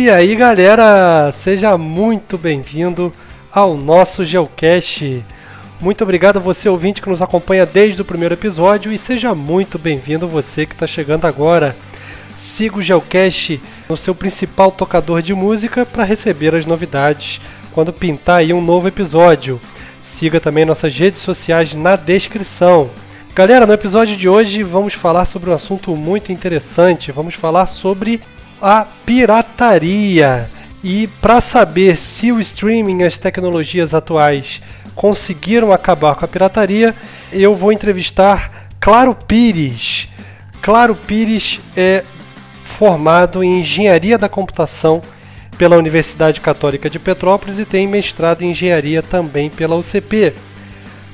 E aí galera, seja muito bem-vindo ao nosso Geocast. Muito obrigado a você ouvinte que nos acompanha desde o primeiro episódio e seja muito bem-vindo você que está chegando agora. Siga o Geocast no seu principal tocador de música para receber as novidades quando pintar aí um novo episódio. Siga também nossas redes sociais na descrição. Galera, no episódio de hoje vamos falar sobre um assunto muito interessante. Vamos falar sobre a pirataria. E para saber se o streaming e as tecnologias atuais conseguiram acabar com a pirataria, eu vou entrevistar Claro Pires. Claro Pires é formado em Engenharia da Computação pela Universidade Católica de Petrópolis e tem mestrado em Engenharia também pela UCP.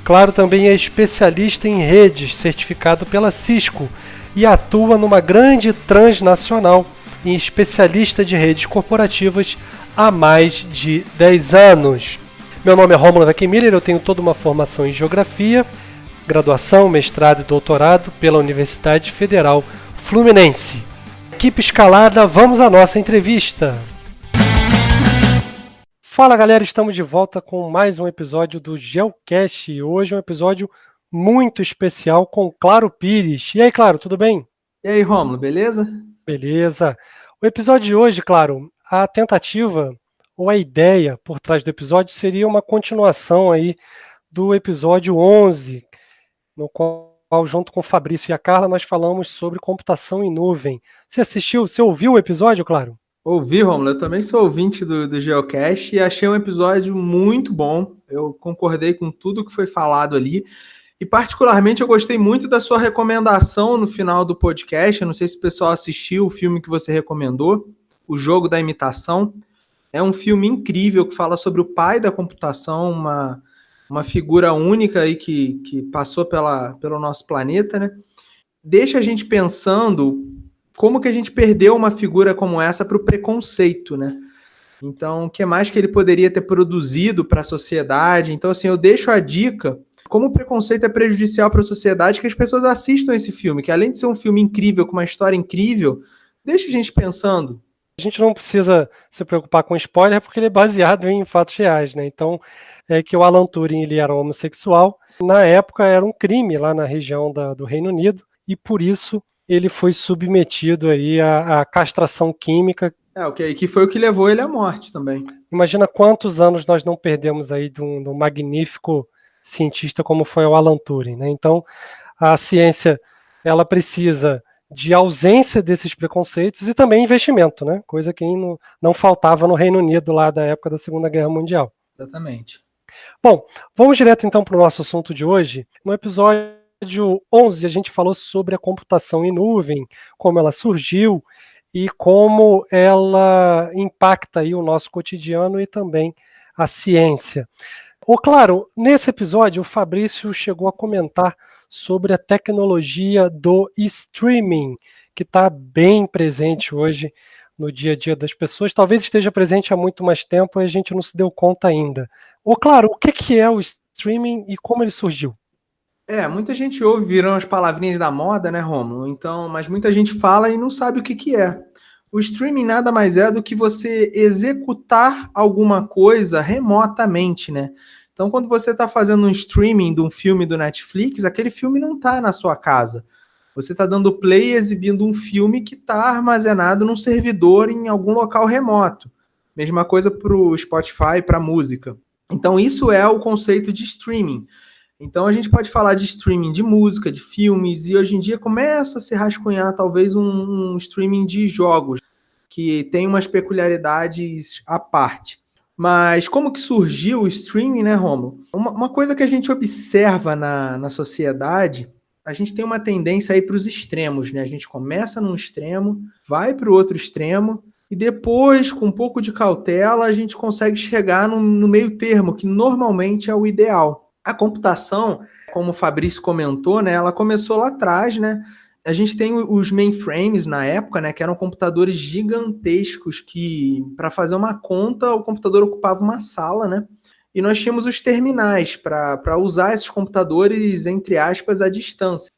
Claro também é especialista em redes, certificado pela Cisco, e atua numa grande transnacional em especialista de redes corporativas há mais de 10 anos. Meu nome é Rômulo Weckmiller, eu tenho toda uma formação em Geografia, graduação, mestrado e doutorado pela Universidade Federal Fluminense. Equipe escalada, vamos à nossa entrevista. Fala galera, estamos de volta com mais um episódio do Geocast. Hoje é um episódio muito especial com Claro Pires. E aí, Claro, tudo bem? E aí, Rômulo, beleza? Beleza. O episódio de hoje, Claro, a tentativa ou a ideia por trás do episódio seria uma continuação aí do episódio 11, no qual, junto com o Fabrício e a Carla, nós falamos sobre computação em nuvem. Você ouviu o episódio, Claro? Ouvi, Rômulo, eu também sou ouvinte do Geocast e achei um episódio muito bom. Eu concordei com tudo que foi falado ali. E particularmente eu gostei muito da sua recomendação no final do podcast. Eu não sei se o pessoal assistiu o filme que você recomendou, O Jogo da Imitação. É um filme incrível que fala sobre o pai da computação, uma figura única aí que passou pelo nosso planeta, né? Deixa a gente pensando como que a gente perdeu uma figura como essa para o preconceito, né? Então, o que mais que ele poderia ter produzido para a sociedade? Então, assim, eu deixo a dica como o preconceito é prejudicial para a sociedade, que as pessoas assistam esse filme, que além de ser um filme incrível, com uma história incrível, deixa a gente pensando. A gente não precisa se preocupar com spoiler porque ele é baseado em fatos reais, né? Então, é que o Alan Turing ele era homossexual. Na época era um crime lá na região do Reino Unido e por isso ele foi submetido aí à castração química. Que foi o que levou ele à morte também. Imagina quantos anos nós não perdemos aí de um magnífico cientista como foi o Alan Turing, né? Então, a ciência ela precisa de ausência desses preconceitos e também investimento, né? Coisa que não faltava no Reino Unido lá da época da Segunda Guerra Mundial. Exatamente. Bom, vamos direto então para o nosso assunto de hoje. No episódio 11 a gente falou sobre a computação em nuvem, como ela surgiu e como ela impacta aí o nosso cotidiano e também a ciência. Claro, nesse episódio o Fabrício chegou a comentar sobre a tecnologia do streaming, que está bem presente hoje no dia a dia das pessoas. Talvez esteja presente há muito mais tempo e a gente não se deu conta ainda. Claro, o que é o streaming e como ele surgiu? Muita gente ouve, viram as palavrinhas da moda, né, Rômulo? Então, mas muita gente fala e não sabe o que é. O streaming nada mais é do que você executar alguma coisa remotamente, né? Então, quando você está fazendo um streaming de um filme do Netflix, aquele filme não está na sua casa. Você está dando play e exibindo um filme que está armazenado num servidor em algum local remoto. Mesma coisa para o Spotify, para a música. Então, isso é o conceito de streaming. Então, a gente pode falar de streaming de música, de filmes, e hoje em dia começa a se rascunhar talvez um streaming de jogos, que tem umas peculiaridades à parte. Mas como que surgiu o streaming, né, Rômulo? Uma coisa que a gente observa na sociedade, a gente tem uma tendência aí para os extremos, né? A gente começa num extremo, vai para o outro extremo, e depois, com um pouco de cautela, a gente consegue chegar no meio termo, que normalmente é o ideal. A computação, como o Fabrício comentou, né, ela começou lá atrás, né? A gente tem os mainframes na época, né, que eram computadores gigantescos que, para fazer uma conta, o computador ocupava uma sala, né? E nós tínhamos os terminais para usar esses computadores, entre aspas, à distância.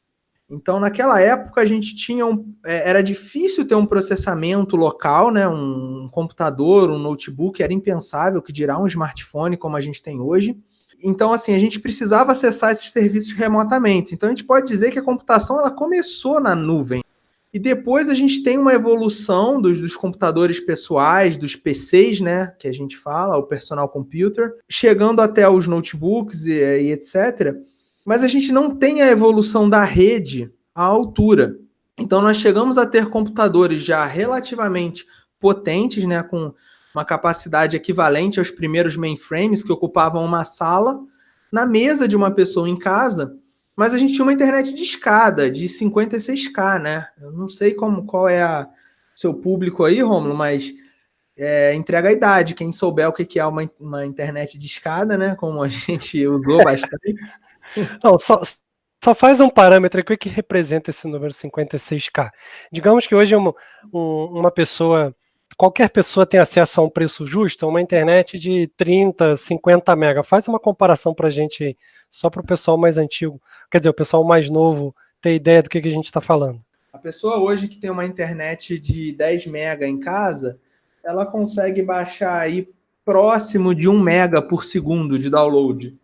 Então, naquela época, a gente tinha era difícil ter um processamento local, né? Um computador, um notebook, era impensável, que dirá um smartphone como a gente tem hoje. Então, assim, a gente precisava acessar esses serviços remotamente. Então, a gente pode dizer que a computação ela começou na nuvem. E depois a gente tem uma evolução dos computadores pessoais, dos PCs, né, que a gente fala, o personal computer, chegando até os notebooks e etc. Mas a gente não tem a evolução da rede à altura. Então nós chegamos a ter computadores já relativamente potentes, né, com uma capacidade equivalente aos primeiros mainframes que ocupavam uma sala na mesa de uma pessoa em casa, mas a gente tinha uma internet de escada, de 56K, né? Eu não sei qual é seu público aí, Rômulo, mas entrega a idade. Quem souber o que é uma internet de escada, né? Como a gente usou bastante. Não, só faz um parâmetro aqui que representa esse número 56K. Digamos que hoje uma pessoa, qualquer pessoa tem acesso a um preço justo, a uma internet de 30, 50 mega. Faz uma comparação para a gente, só para o pessoal mais antigo, quer dizer, o pessoal mais novo ter ideia do que a gente está falando. A pessoa hoje que tem uma internet de 10 mega em casa, ela consegue baixar aí próximo de 1 mega por segundo de download.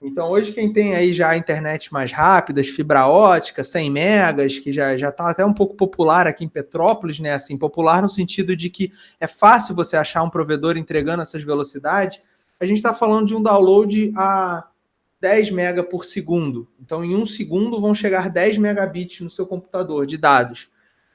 Então, hoje, quem tem aí já internet mais rápidas, fibra ótica, 100 megas, que já está até um pouco popular aqui em Petrópolis, né? Assim, popular no sentido de que é fácil você achar um provedor entregando essas velocidades. A gente está falando de um download a 10 mega por segundo. Então, em um segundo, vão chegar 10 megabits no seu computador de dados.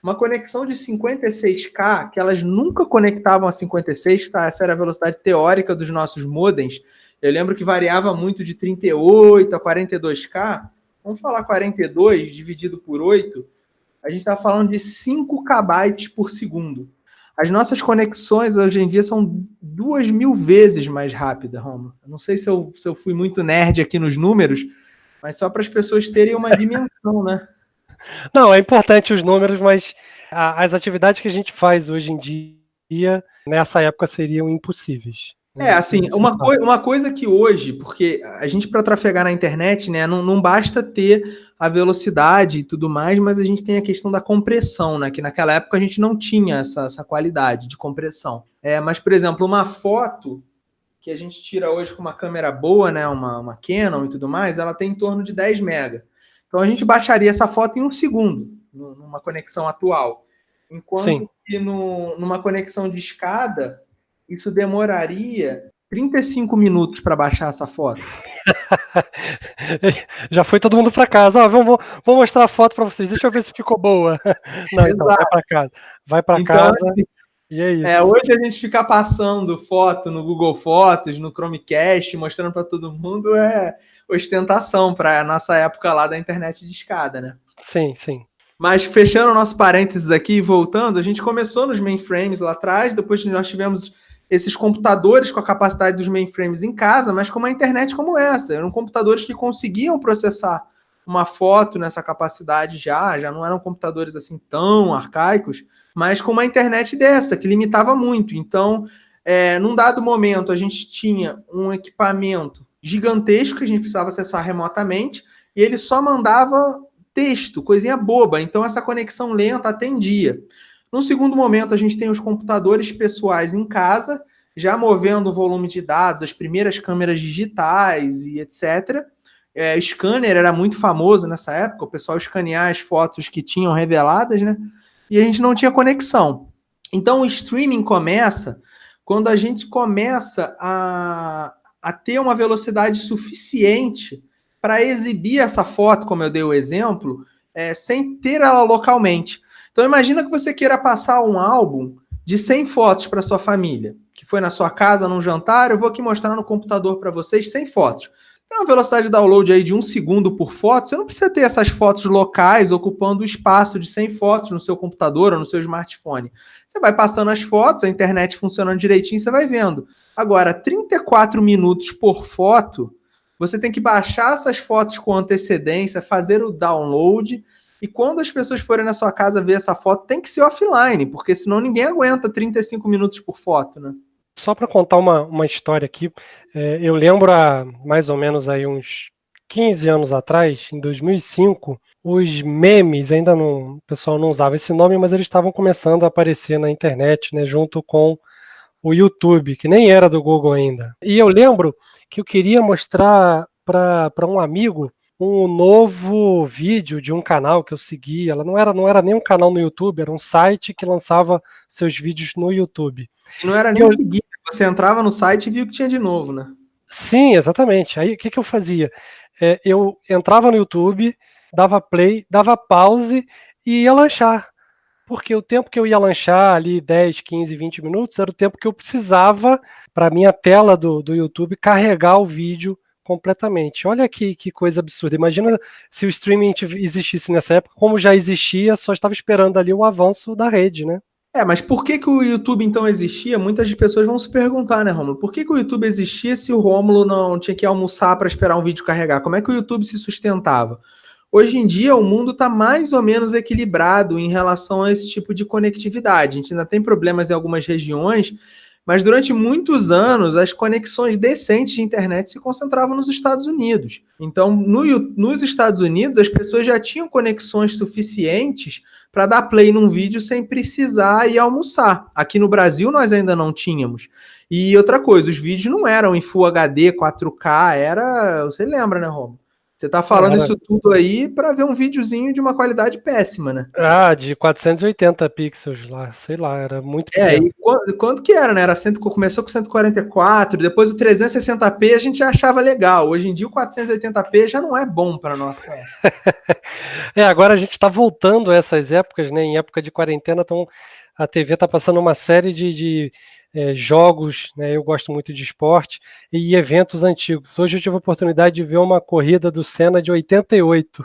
Uma conexão de 56K, que elas nunca conectavam a 56, tá? Essa era a velocidade teórica dos nossos modems. Eu lembro que variava muito de 38 a 42K. Vamos falar 42 dividido por 8. A gente está falando de 5 KB por segundo. As nossas conexões hoje em dia são 2.000 vezes mais rápidas, Roma. Não sei se eu fui muito nerd aqui nos números, mas só para as pessoas terem uma dimensão, né? Não, é importante os números, mas as atividades que a gente faz hoje em dia, nessa época, seriam impossíveis. Assim, uma coisa que hoje, porque a gente para trafegar na internet, né, não basta ter a velocidade e tudo mais, mas a gente tem a questão da compressão, né, que naquela época a gente não tinha essa qualidade de compressão. Mas, por exemplo, uma foto que a gente tira hoje com uma câmera boa, né, uma Canon e tudo mais, ela tem em torno de 10 mega. Então a gente baixaria essa foto em um segundo, numa conexão atual. Enquanto que numa conexão de escada, isso demoraria 35 minutos para baixar essa foto. Já foi todo mundo para casa. Vou mostrar a foto para vocês. Deixa eu ver se ficou boa. Não, então, vai para casa. Vai para casa. Assim, e é isso. Hoje a gente ficar passando foto no Google Fotos, no Chromecast, mostrando para todo mundo é ostentação para a nossa época lá da internet de escada, né? Sim, sim. Mas fechando o nosso parênteses aqui e voltando, a gente começou nos mainframes lá atrás, depois nós tivemos esses computadores com a capacidade dos mainframes em casa, mas com uma internet como essa. Eram computadores que conseguiam processar uma foto nessa capacidade já não eram computadores assim tão arcaicos, mas com uma internet dessa, que limitava muito. Então, num dado momento, a gente tinha um equipamento gigantesco que a gente precisava acessar remotamente, e ele só mandava texto, coisinha boba. Então, essa conexão lenta atendia. Num segundo momento, a gente tem os computadores pessoais em casa, já movendo o volume de dados, as primeiras câmeras digitais e etc. Scanner era muito famoso nessa época, o pessoal escanear as fotos que tinham reveladas, né? E a gente não tinha conexão. Então, o streaming começa quando a gente começa a ter uma velocidade suficiente para exibir essa foto, como eu dei o exemplo, sem ter ela localmente. Então, imagina que você queira passar um álbum de 100 fotos para sua família, que foi na sua casa, num jantar. Eu vou aqui mostrar no computador para vocês 100 fotos. Tem uma velocidade de download aí de 1 segundo por foto. Você não precisa ter essas fotos locais ocupando o espaço de 100 fotos no seu computador ou no seu smartphone. Você vai passando as fotos, a internet funcionando direitinho, você vai vendo. Agora, 34 minutos por foto, você tem que baixar essas fotos com antecedência, fazer o download, e quando as pessoas forem na sua casa ver essa foto, tem que ser offline, porque senão ninguém aguenta 35 minutos por foto, né? Só para contar uma história aqui, eu lembro há mais ou menos aí uns 15 anos atrás, em 2005, os memes, ainda não, o pessoal não usava esse nome, mas eles estavam começando a aparecer na internet, né, junto com o YouTube, que nem era do Google ainda. E eu lembro que eu queria mostrar para um amigo um novo vídeo de um canal que eu seguia. Ela não era nem um canal no YouTube, era um site que lançava seus vídeos no YouTube. E não era E nem eu, seguir, você entrava no site e viu o que tinha de novo, né? sim, exatamente. Aí o que eu fazia? Eu entrava no YouTube, dava play, dava pause e ia lanchar. Porque o tempo que eu ia lanchar ali, 10, 15, 20 minutos, era o tempo que eu precisava para a minha tela do YouTube carregar o vídeo completamente. Olha que coisa absurda. Imagina se o streaming existisse nessa época, como já existia, só estava esperando ali o avanço da rede, né? Mas por que que o YouTube então existia? Muitas pessoas vão se perguntar, né, Rômulo? Por que que o YouTube existia se o Rômulo não tinha que almoçar para esperar um vídeo carregar? Como é que o YouTube se sustentava? Hoje em dia, o mundo está mais ou menos equilibrado em relação a esse tipo de conectividade. A gente ainda tem problemas em algumas regiões, mas durante muitos anos, as conexões decentes de internet se concentravam nos Estados Unidos. Então, nos Estados Unidos, as pessoas já tinham conexões suficientes para dar play num vídeo sem precisar ir almoçar. Aqui no Brasil, nós ainda não tínhamos. E outra coisa, os vídeos não eram em Full HD, 4K, era. Você lembra, né, Romo? Você tá falando Era, isso tudo aí para ver um videozinho de uma qualidade péssima, né? de 480 pixels lá, sei lá, era muito pequeno. E quanto que era, né? Começou com 144, depois o 360p a gente já achava legal. Hoje em dia o 480p já não é bom para nossa. Agora a gente está voltando a essas épocas, né? Em época de quarentena, então a TV está passando uma série de jogos, né? Eu gosto muito de esporte e eventos antigos. Hoje eu tive a oportunidade de ver uma corrida do Senna de 88.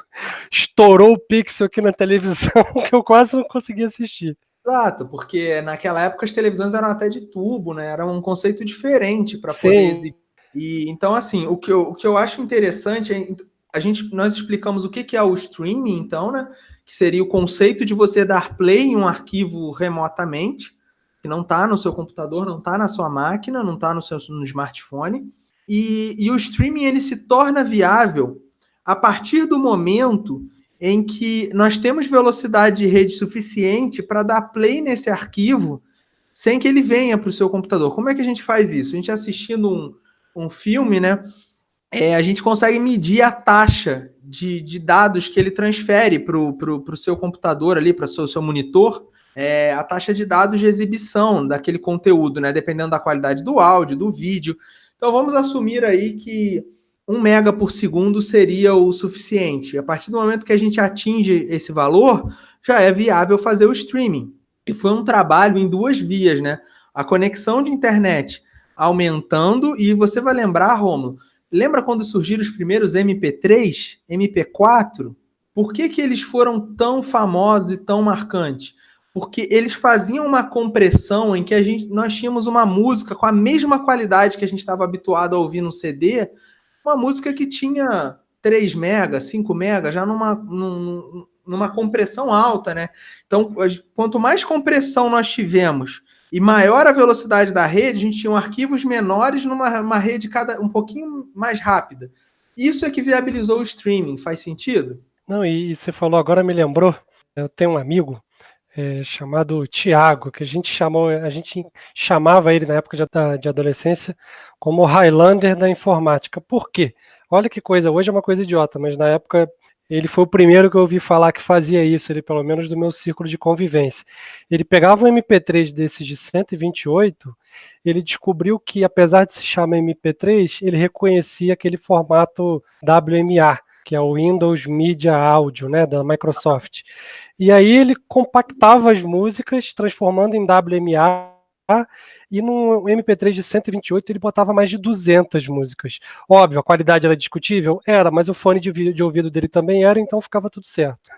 Estourou o pixel aqui na televisão que eu quase não consegui assistir. Exato, porque naquela época as televisões eram até de tubo, né? Era um conceito diferente para poder Sim, exibir. E então, assim, o que eu acho interessante é nós explicamos o que é o streaming, então, né? Que seria o conceito de você dar play em um arquivo remotamente, que não está no seu computador, não está na sua máquina, não está no smartphone. E o streaming ele se torna viável a partir do momento em que nós temos velocidade de rede suficiente para dar play nesse arquivo sem que ele venha para o seu computador. Como é que a gente faz isso? A gente assistindo um filme, né? A gente consegue medir a taxa de dados que ele transfere para o seu computador ali, para o seu monitor, a taxa de dados de exibição daquele conteúdo, né? Dependendo da qualidade do áudio, do vídeo. Então vamos assumir aí que 1 mega por segundo seria o suficiente. A partir do momento que a gente atinge esse valor, já é viável fazer o streaming. E foi um trabalho em duas vias, né? A conexão de internet aumentando, e você vai lembrar, Romulo, lembra quando surgiram os primeiros MP3, MP4? Por que eles foram tão famosos e tão marcantes? Porque eles faziam uma compressão em que nós tínhamos uma música com a mesma qualidade que a gente estava habituado a ouvir no CD, uma música que tinha 3 mega, 5 mega, já numa compressão alta, né? Então, quanto mais compressão nós tivemos e maior a velocidade da rede, a gente tinha arquivos menores numa rede um pouquinho mais rápida. Isso é que viabilizou o streaming, faz sentido? não, e você falou agora, me lembrou. Eu tenho um amigo chamado Tiago, que a gente chamava ele na época de adolescência como o Highlander da informática. Por quê? Olha que coisa, hoje é uma coisa idiota, mas na época ele foi o primeiro que eu ouvi falar que fazia isso, ele pelo menos do meu círculo de convivência. Ele pegava um MP3 desses de 128, ele descobriu que apesar de se chamar MP3, ele reconhecia aquele formato WMA, que é o Windows Media Audio, né, da Microsoft. E aí ele compactava as músicas, transformando em WMA, e no MP3 de 128 ele botava mais de 200 músicas. Óbvio, a qualidade era discutível? Era, mas o fone de ouvido dele também era, então ficava tudo certo.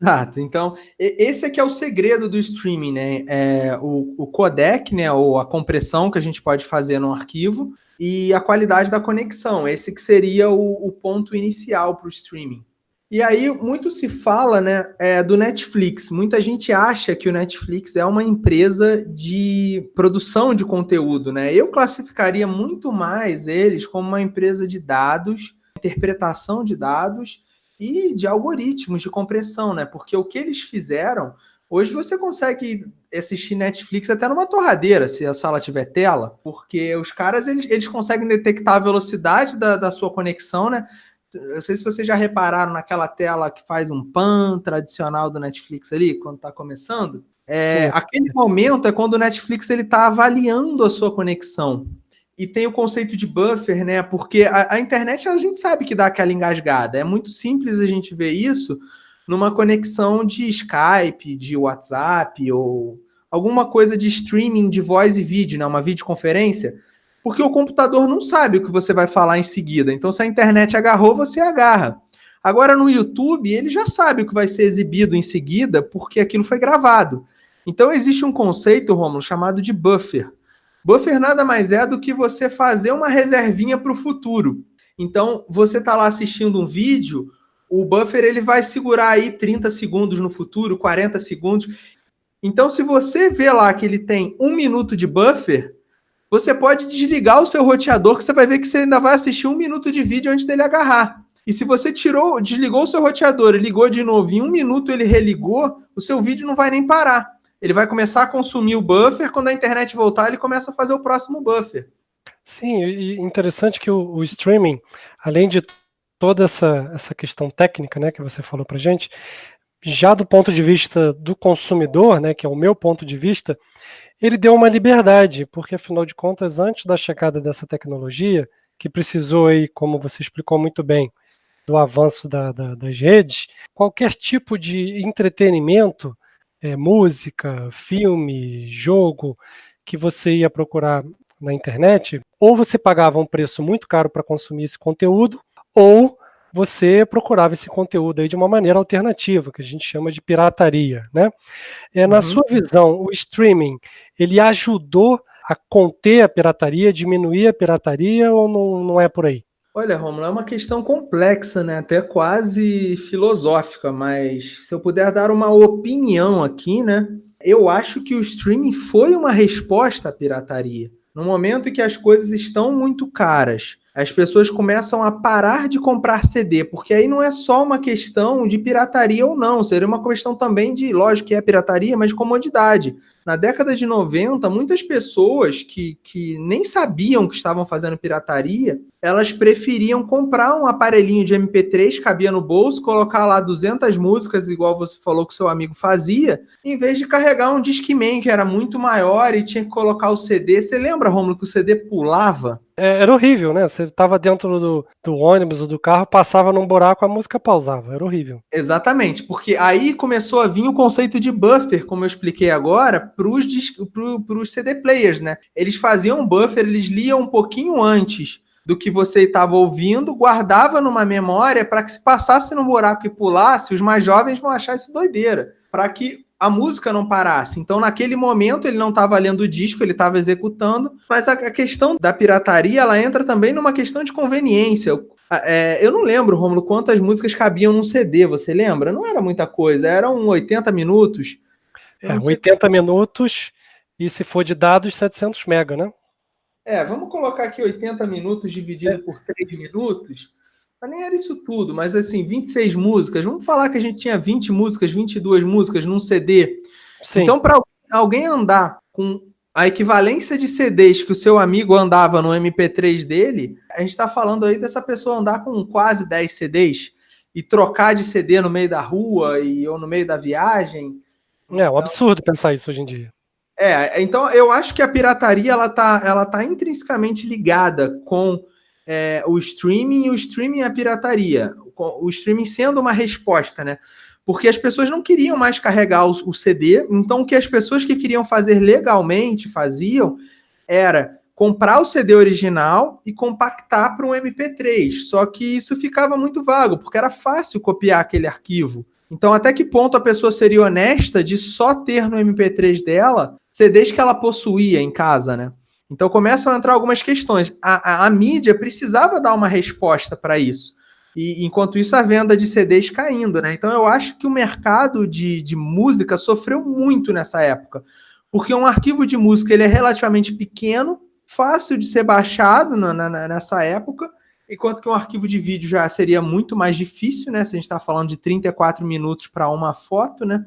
Exato. Então, esse aqui é o segredo do streaming, né? O codec, né? Ou a compressão que a gente pode fazer no arquivo e a qualidade da conexão. Esse que seria o ponto inicial para o streaming. E aí, muito se fala, né, do Netflix. Muita gente acha que o Netflix é uma empresa de produção de conteúdo, né? Eu classificaria muito mais eles como uma empresa de dados, interpretação de dados e de algoritmos de compressão, né? Porque o que eles fizeram, hoje você consegue assistir Netflix até numa torradeira, se a sala tiver tela, porque os caras, eles conseguem detectar a velocidade da sua conexão, né? Eu não sei se vocês já repararam naquela tela que faz um pan tradicional do Netflix ali, quando está começando. Sim. Aquele momento é quando o Netflix está avaliando a sua conexão. E tem o conceito de buffer, né? Porque a internet a gente sabe que dá aquela engasgada. É muito simples a gente ver isso numa conexão de Skype, de WhatsApp ou alguma coisa de streaming de voz e vídeo, né? Uma videoconferência. Porque o computador não sabe o que você vai falar em seguida. Então, se a internet agarrou, você agarra. Agora, no YouTube, ele já sabe o que vai ser exibido em seguida, porque aquilo foi gravado. Então, existe um conceito, Romulo, chamado de buffer. Buffer nada mais é do que você fazer uma reservinha para o futuro. Então, você está lá assistindo um vídeo, o buffer ele vai segurar aí 30 segundos no futuro, 40 segundos. Então, se você vê lá que ele tem 1 minuto de buffer, você pode desligar o seu roteador, que você vai ver que você ainda vai assistir 1 minuto de vídeo antes dele agarrar. E se você desligou o seu roteador e ligou de novo, em 1 minuto ele religou, o seu vídeo não vai nem parar. Ele vai começar a consumir o buffer, quando a internet voltar, ele começa a fazer o próximo buffer. Sim, e interessante que o streaming, além de toda essa questão técnica, né, que você falou pra gente, já do ponto de vista do consumidor, né, que é o meu ponto de vista, ele deu uma liberdade, porque afinal de contas, antes da chegada dessa tecnologia, que precisou aí, como você explicou muito bem, do avanço das redes, qualquer tipo de entretenimento, música, filme, jogo, que você ia procurar na internet, ou você pagava um preço muito caro para consumir esse conteúdo, ou você procurava esse conteúdo aí de uma maneira alternativa, que a gente chama de pirataria, né? Na sua visão, o streaming, ele ajudou a conter a pirataria, diminuir a pirataria, ou não é por aí? Olha, Romulo, é uma questão complexa, né? Até quase filosófica, mas se eu puder dar uma opinião aqui, né? Eu acho que o streaming foi uma resposta à pirataria. No momento em que as coisas estão muito caras, as pessoas começam a parar de comprar CD, porque aí não é só uma questão de pirataria ou não, seria uma questão também de, lógico que é pirataria, mas de comodidade. Na década de 90, muitas pessoas que nem sabiam que estavam fazendo pirataria, elas preferiam comprar um aparelhinho de MP3, cabia no bolso, colocar lá 200 músicas, igual você falou que seu amigo fazia, em vez de carregar um Discman, que era muito maior e tinha que colocar o CD. Você lembra, Romulo, que o CD pulava? Era horrível, né? Você estava dentro do ônibus ou do carro, passava num buraco, a música pausava. Era horrível. Exatamente, porque aí começou a vir o conceito de buffer, como eu expliquei agora, para os CD players, né? Eles faziam buffer, eles liam um pouquinho antes do que você estava ouvindo, guardava numa memória para que se passasse no buraco e pulasse, os mais jovens vão achar isso doideira, para que a música não parasse. Então, naquele momento, ele não estava lendo o disco, ele estava executando, mas a questão da pirataria, ela entra também numa questão de conveniência. Eu não lembro, Romulo, quantas músicas cabiam num CD, você lembra? Não era muita coisa, eram 80 minutos. 80 minutos e se for de dados, 700 mega, né? Vamos colocar aqui 80 minutos dividido por 3 minutos. Mas nem era isso tudo, mas assim, 26 músicas. Vamos falar que a gente tinha 20 músicas, 22 músicas num CD. Sim. Então, para alguém andar com a equivalência de CDs que o seu amigo andava no MP3 dele, a gente está falando aí dessa pessoa andar com quase 10 CDs e trocar de CD no meio da rua ou no meio da viagem. É um absurdo pensar isso hoje em dia. Então eu acho que a pirataria ela tá intrinsecamente ligada com o streaming e o streaming e a pirataria. O streaming sendo uma resposta, né? Porque as pessoas não queriam mais carregar o CD, então o que as pessoas que queriam fazer legalmente faziam era comprar o CD original e compactar para um MP3. Só que isso ficava muito vago, porque era fácil copiar aquele arquivo. Então, até que ponto a pessoa seria honesta de só ter no MP3 dela CDs que ela possuía em casa, né? Então começam a entrar algumas questões. A mídia precisava dar uma resposta para isso. E enquanto isso, a venda de CDs caindo, né? Então eu acho que o mercado de música sofreu muito nessa época. Porque um arquivo de música ele é relativamente pequeno, fácil de ser baixado nessa época, enquanto que um arquivo de vídeo já seria muito mais difícil, né? Se a gente está falando de 34 minutos para uma foto, né?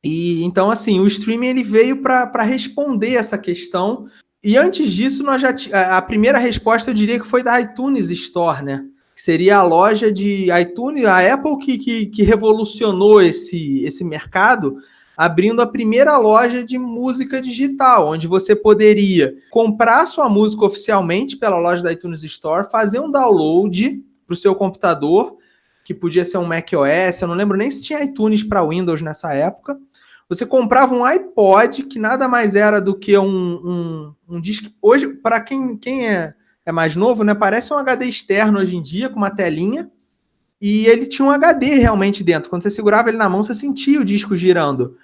E então, assim, o streaming ele veio para responder essa questão. E antes disso, a primeira resposta eu diria que foi da iTunes Store, né? Que seria a loja de iTunes, a Apple que revolucionou esse mercado, abrindo a primeira loja de música digital, onde você poderia comprar sua música oficialmente pela loja da iTunes Store, fazer um download para o seu computador, que podia ser um macOS, eu não lembro nem se tinha iTunes para Windows nessa época. Você comprava um iPod, que nada mais era do que um disco. Hoje, para quem é mais novo, né, parece um HD externo hoje em dia, com uma telinha, e ele tinha um HD realmente dentro. Quando você segurava ele na mão, você sentia o disco girando.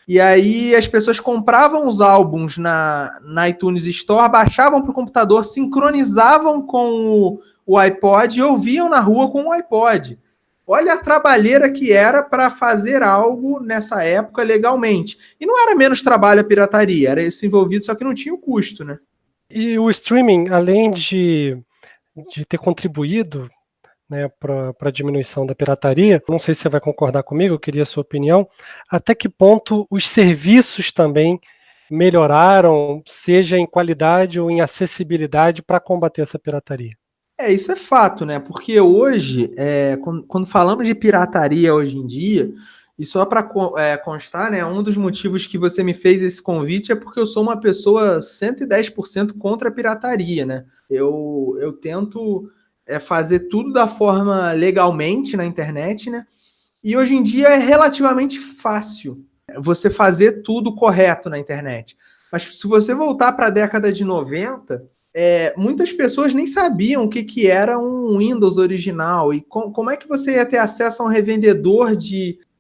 E aí as pessoas compravam os álbuns na iTunes Store, baixavam para o computador, sincronizavam com o iPod e ouviam na rua com o iPod. Olha a trabalheira que era para fazer algo nessa época legalmente. E não era menos trabalho a pirataria, era isso envolvido, só que não tinha o custo, né? E o streaming, além de ter contribuído, né, para a diminuição da pirataria, não sei se você vai concordar comigo, eu queria a sua opinião, até que ponto os serviços também melhoraram, seja em qualidade ou em acessibilidade, para combater essa pirataria? Isso é fato, né? Porque hoje, quando falamos de pirataria hoje em dia, e só para constar, né, um dos motivos que você me fez esse convite é porque eu sou uma pessoa 110% contra a pirataria, né? Eu tento fazer tudo da forma legalmente na internet, né? E hoje em dia é relativamente fácil você fazer tudo correto na internet. Mas se você voltar para a década de 90, muitas pessoas nem sabiam o que era um Windows original e como é que você ia ter acesso a um revendedor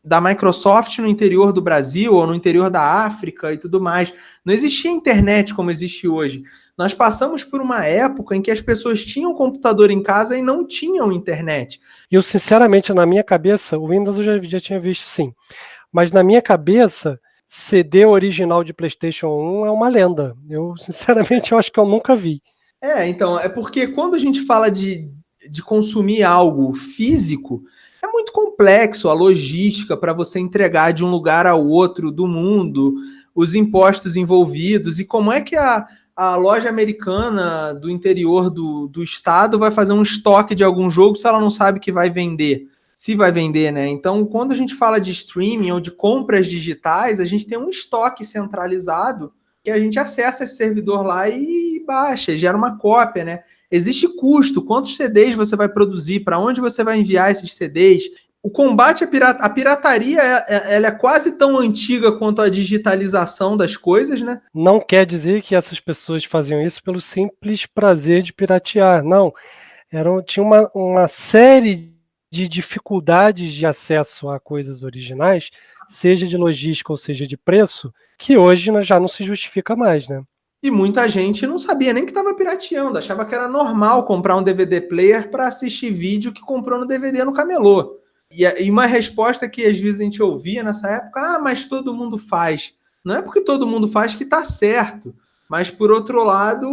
da Microsoft no interior do Brasil ou no interior da África e tudo mais. Não existia internet como existe hoje. Nós passamos por uma época em que as pessoas tinham computador em casa e não tinham internet. Eu, sinceramente, na minha cabeça, o Windows eu já tinha visto sim, mas na minha cabeça, CD original de PlayStation 1 é uma lenda. Eu, sinceramente, eu acho que eu nunca vi. Então, é porque quando a gente fala de consumir algo físico, é muito complexo a logística para você entregar de um lugar ao outro do mundo, os impostos envolvidos, e como é que a loja americana do interior do estado vai fazer um estoque de algum jogo se ela não sabe que vai vender? Se vai vender, né? Então, quando a gente fala de streaming ou de compras digitais, a gente tem um estoque centralizado que a gente acessa esse servidor lá e baixa, gera uma cópia, né? Existe custo, quantos CDs você vai produzir, para onde você vai enviar esses CDs. O combate à pirataria ela é quase tão antiga quanto a digitalização das coisas, né? Não quer dizer que essas pessoas faziam isso pelo simples prazer de piratear, não. Tinha uma série de dificuldades de acesso a coisas originais, seja de logística ou seja de preço, que hoje já não se justifica mais, né? E muita gente não sabia nem que estava pirateando, achava que era normal comprar um DVD player para assistir vídeo que comprou no DVD no camelô. E uma resposta que às vezes a gente ouvia nessa época, mas todo mundo faz. Não é porque todo mundo faz que está certo, mas por outro lado,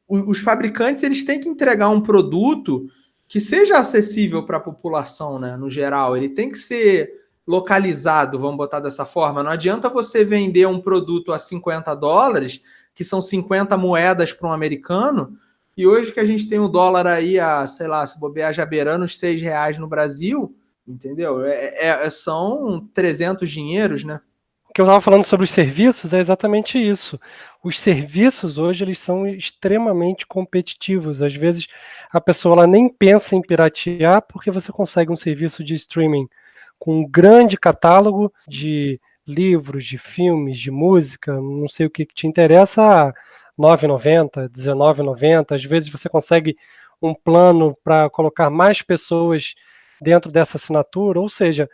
os fabricantes eles têm que entregar um produto que seja acessível para a população, né, no geral. Ele tem que ser localizado, vamos botar dessa forma. Não adianta você vender um produto a $50, que são 50 moedas para um americano, e hoje que a gente tem o dólar aí a, sei lá, se bobear já beirando os R$ 6 no Brasil, entendeu? São 300 dinheiros, né? O que eu estava falando sobre os serviços é exatamente isso. Os serviços hoje eles são extremamente competitivos. Às vezes a pessoa ela nem pensa em piratear porque você consegue um serviço de streaming com um grande catálogo de livros, de filmes, de música, não sei o que te interessa, a R$ 9,90, R$ 19,90. Às vezes você consegue um plano para colocar mais pessoas dentro dessa assinatura, ou seja,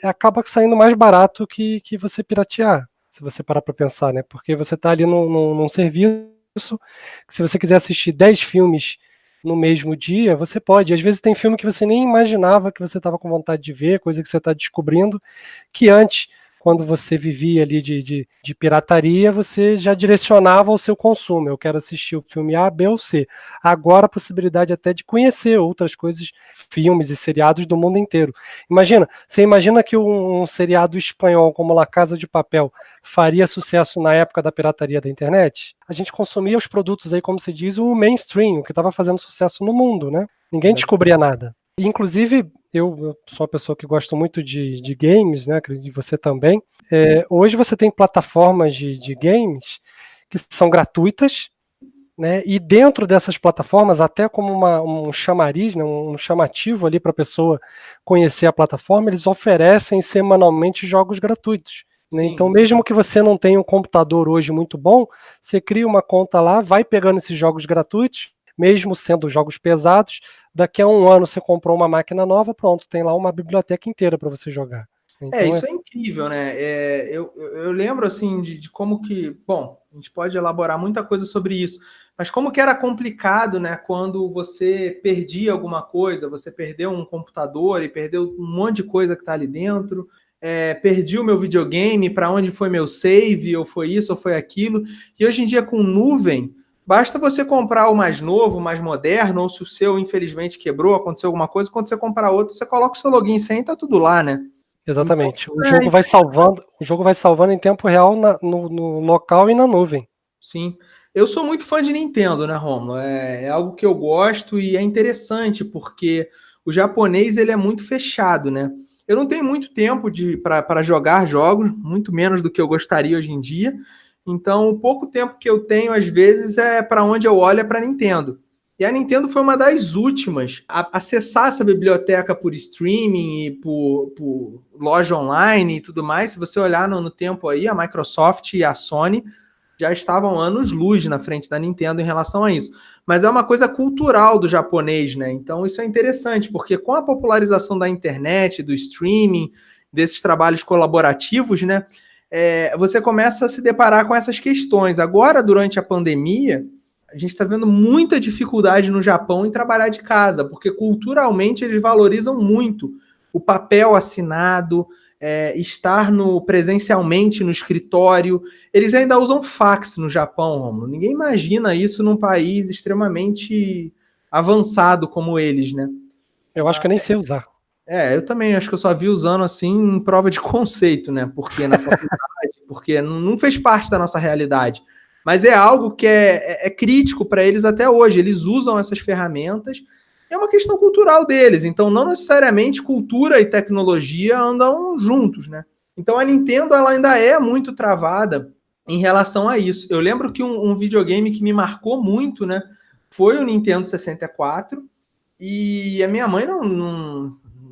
acaba saindo mais barato que você piratear, se você parar para pensar, né? Porque você está ali num serviço que se você quiser assistir 10 filmes no mesmo dia, você pode. Às vezes tem filme que você nem imaginava que você estava com vontade de ver, coisa que você está descobrindo, que antes, quando você vivia ali de pirataria, você já direcionava o seu consumo. Eu quero assistir o filme A, B ou C. Agora a possibilidade até de conhecer outras coisas, filmes e seriados do mundo inteiro. Você imagina que um seriado espanhol como La Casa de Papel faria sucesso na época da pirataria da internet? A gente consumia os produtos aí, como se diz, o mainstream, o que estava fazendo sucesso no mundo, né? Ninguém descobria nada. Inclusive, eu sou uma pessoa que gosta muito de games, né? Acredito que você também. Hoje você tem plataformas de games que são gratuitas, né? E dentro dessas plataformas, até como um chamariz, né? Um chamativo ali para a pessoa conhecer a plataforma, eles oferecem semanalmente jogos gratuitos. Né? Então, Sim, mesmo que você não tenha um computador hoje muito bom, você cria uma conta lá, vai pegando esses jogos gratuitos, mesmo sendo jogos pesados. Daqui a um ano você comprou uma máquina nova, pronto, tem lá uma biblioteca inteira para você jogar. Então, isso é incrível, né? Eu lembro assim de como que, bom, a gente pode elaborar muita coisa sobre isso, mas como que era complicado, né? Quando você perdia alguma coisa, você perdeu um computador e perdeu um monte de coisa que está ali dentro. Perdi o meu videogame, para onde foi meu save, ou foi isso, ou foi aquilo. E hoje em dia, com nuvem, basta você comprar o mais novo, o mais moderno, ou se o seu, infelizmente, quebrou, aconteceu alguma coisa, quando você comprar outro, você coloca o seu login sem e tá tudo lá, né? Então, exatamente. O jogo vai salvando em tempo real no local e na nuvem. sim. Eu sou muito fã de Nintendo, né, Romulo? É algo que eu gosto e é interessante porque o japonês ele é muito fechado, né? Eu não tenho muito tempo para jogar jogos, muito menos do que eu gostaria hoje em dia. Então, o pouco tempo que eu tenho, às vezes, é para onde eu olho é para Nintendo. E a Nintendo foi uma das últimas a acessar essa biblioteca por streaming e por loja online e tudo mais. Se você olhar no tempo aí, a Microsoft e a Sony já estavam anos-luz na frente da Nintendo em relação a isso. Mas é uma coisa cultural do japonês, né? Então isso é interessante, porque com a popularização da internet, do streaming, desses trabalhos colaborativos, né? Você começa a se deparar com essas questões. Agora, durante a pandemia, a gente está vendo muita dificuldade no Japão em trabalhar de casa, porque culturalmente eles valorizam muito o papel assinado, estar presencialmente no escritório. Eles ainda usam fax no Japão, Romulo. Ninguém imagina isso num país extremamente avançado como eles, né? Eu acho que eu nem sei usar. Eu também acho que eu só vi usando assim em prova de conceito, né? Porque na faculdade, porque não fez parte da nossa realidade. Mas é algo que é crítico para eles até hoje. Eles usam essas ferramentas. É uma questão cultural deles. Então, não necessariamente cultura e tecnologia andam juntos, né? Então, a Nintendo ela ainda é muito travada em relação a isso. Eu lembro que um videogame que me marcou muito, né? Foi o Nintendo 64. E a minha mãe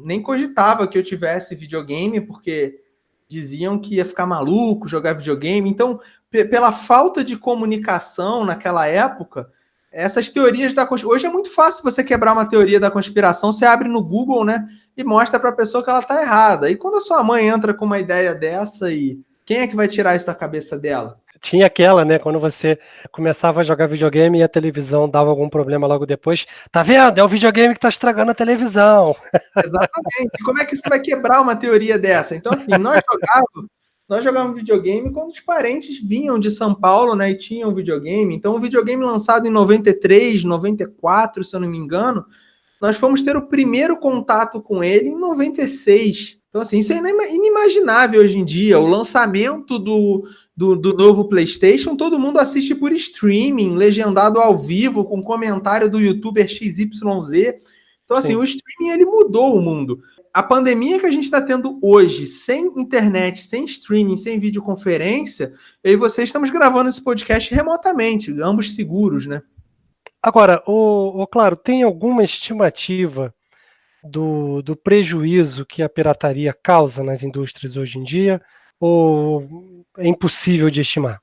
nem cogitava que eu tivesse videogame, porque diziam que ia ficar maluco jogar videogame. Então, pela falta de comunicação naquela época, essas teorias da conspiração. Hoje é muito fácil você quebrar uma teoria da conspiração, você abre no Google, né? E mostra para a pessoa que ela está errada. E quando a sua mãe entra com uma ideia dessa, e quem é que vai tirar isso da cabeça dela? Tinha aquela, né? Quando você começava a jogar videogame e a televisão dava algum problema logo depois. Tá vendo? É o videogame que tá estragando a televisão. Exatamente. Como é que você vai quebrar uma teoria dessa? Então, assim, nós jogávamos videogame quando os parentes vinham de São Paulo, né, e tinham videogame. Então, o videogame lançado em 93, 94, se eu não me engano, nós fomos ter o primeiro contato com ele em 96. Então, assim, isso é inimaginável hoje em dia. O lançamento do novo PlayStation, todo mundo assiste por streaming, legendado ao vivo, com comentário do youtuber XYZ. Então, assim, Sim. o streaming ele mudou o mundo. A pandemia que a gente está tendo hoje, sem internet, sem streaming, sem videoconferência, eu e você estamos gravando esse podcast remotamente, ambos seguros, né? Agora, claro, tem alguma estimativa do prejuízo que a pirataria causa nas indústrias hoje em dia? Ou é impossível de estimar?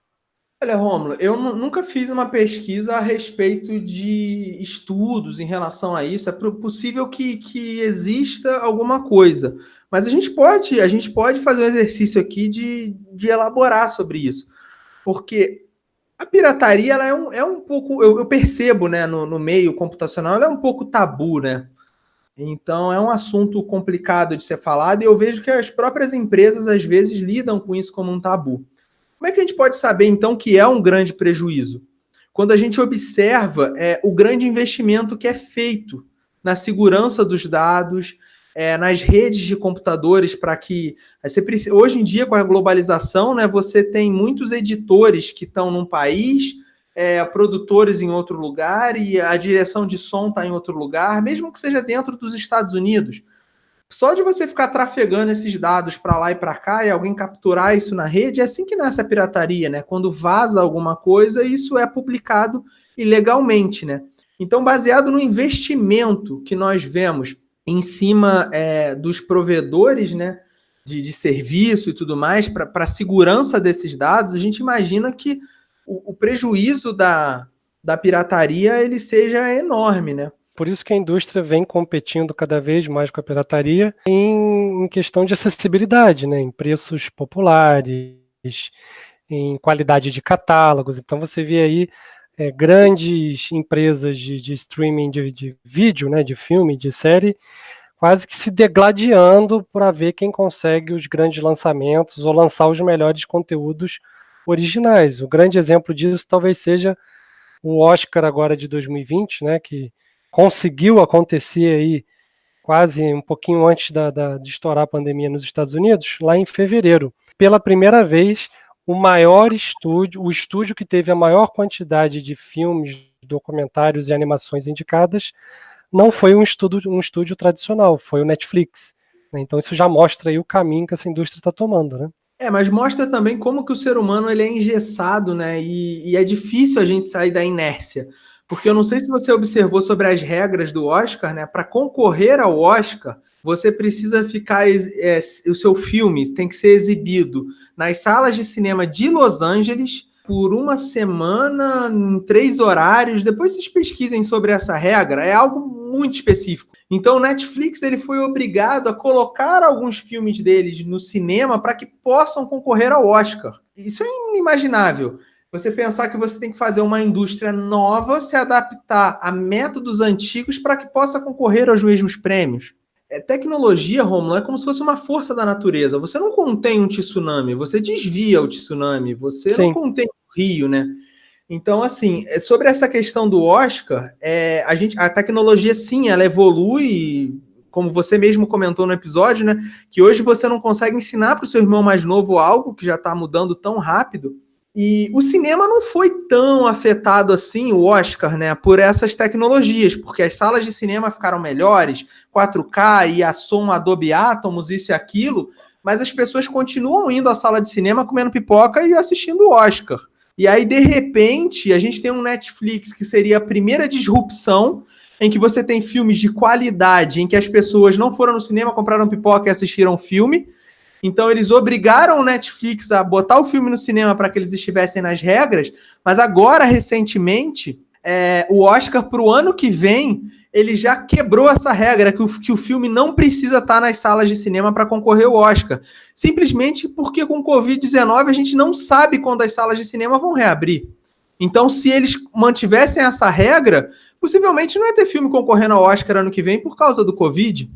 Olha, Rômulo, eu nunca fiz uma pesquisa a respeito de estudos em relação a isso. É possível que exista alguma coisa, mas a gente pode fazer um exercício aqui de elaborar sobre isso, porque a pirataria ela é um pouco, eu percebo, né, no meio computacional, ela é um pouco tabu, né? Então é um assunto complicado de ser falado e eu vejo que as próprias empresas às vezes lidam com isso como um tabu. Como é que a gente pode saber então que é um grande prejuízo? Quando a gente observa o grande investimento que é feito na segurança dos dados, nas redes de computadores, para que hoje em dia, com a globalização, né, você tem muitos editores que estão num país, produtores em outro lugar, e a direção de som está em outro lugar, mesmo que seja dentro dos Estados Unidos. Só de você ficar trafegando esses dados para lá e para cá e alguém capturar isso na rede, é assim que nasce a pirataria, né? Quando vaza alguma coisa, isso é publicado ilegalmente, né? Então, baseado no investimento que nós vemos em cima dos provedores, né, de serviço e tudo mais, para a segurança desses dados, a gente imagina que o prejuízo da pirataria ele seja enorme, né? Por isso que a indústria vem competindo cada vez mais com a pirataria em questão de acessibilidade, né? Em preços populares, em qualidade de catálogos. Então você vê aí grandes empresas de streaming de vídeo, né? De filme, de série, quase que se degladiando para ver quem consegue os grandes lançamentos ou lançar os melhores conteúdos originais. O grande exemplo disso talvez seja o Oscar agora de 2020, né, que conseguiu acontecer aí quase um pouquinho antes de estourar a pandemia nos Estados Unidos, lá em fevereiro. Pela primeira vez, o estúdio que teve a maior quantidade de filmes, documentários e animações indicadas, não foi um estúdio tradicional, foi o Netflix. Então isso já mostra aí o caminho que essa indústria está tomando, né? Mas mostra também como que o ser humano ele é engessado, né? E é difícil a gente sair da inércia. Porque eu não sei se você observou sobre as regras do Oscar, né? Para concorrer ao Oscar, você precisa ficar. O seu filme tem que ser exibido nas salas de cinema de Los Angeles por uma semana, em 3 horários. Depois vocês pesquisem sobre essa regra, é algo muito específico. Então o Netflix ele foi obrigado a colocar alguns filmes deles no cinema para que possam concorrer ao Oscar. Isso é inimaginável. Você pensar que você tem que fazer uma indústria nova, se adaptar a métodos antigos para que possa concorrer aos mesmos prêmios. Tecnologia, Romulo, é como se fosse uma força da natureza. Você não contém um tsunami, você desvia o tsunami. Você não contém o rio, né? Então, assim, sobre essa questão do Oscar, a tecnologia, sim, ela evolui, como você mesmo comentou no episódio, né? Que hoje você não consegue ensinar para o seu irmão mais novo algo que já está mudando tão rápido. E o cinema não foi tão afetado assim, o Oscar, né, por essas tecnologias, porque as salas de cinema ficaram melhores, 4K e a som Adobe Atmos, isso e aquilo, mas as pessoas continuam indo à sala de cinema comendo pipoca e assistindo o Oscar. E aí, de repente, a gente tem um Netflix que seria a primeira disrupção, em que você tem filmes de qualidade, em que as pessoas não foram no cinema, compraram pipoca e assistiram filme. Então, eles obrigaram o Netflix a botar o filme no cinema para que eles estivessem nas regras, mas agora, recentemente, o Oscar, para o ano que vem, ele já quebrou essa regra, que o filme não precisa estar nas salas de cinema para concorrer ao Oscar. Simplesmente porque com o Covid-19 a gente não sabe quando as salas de cinema vão reabrir. Então, se eles mantivessem essa regra, possivelmente não ia ter filme concorrendo ao Oscar ano que vem por causa do Covid.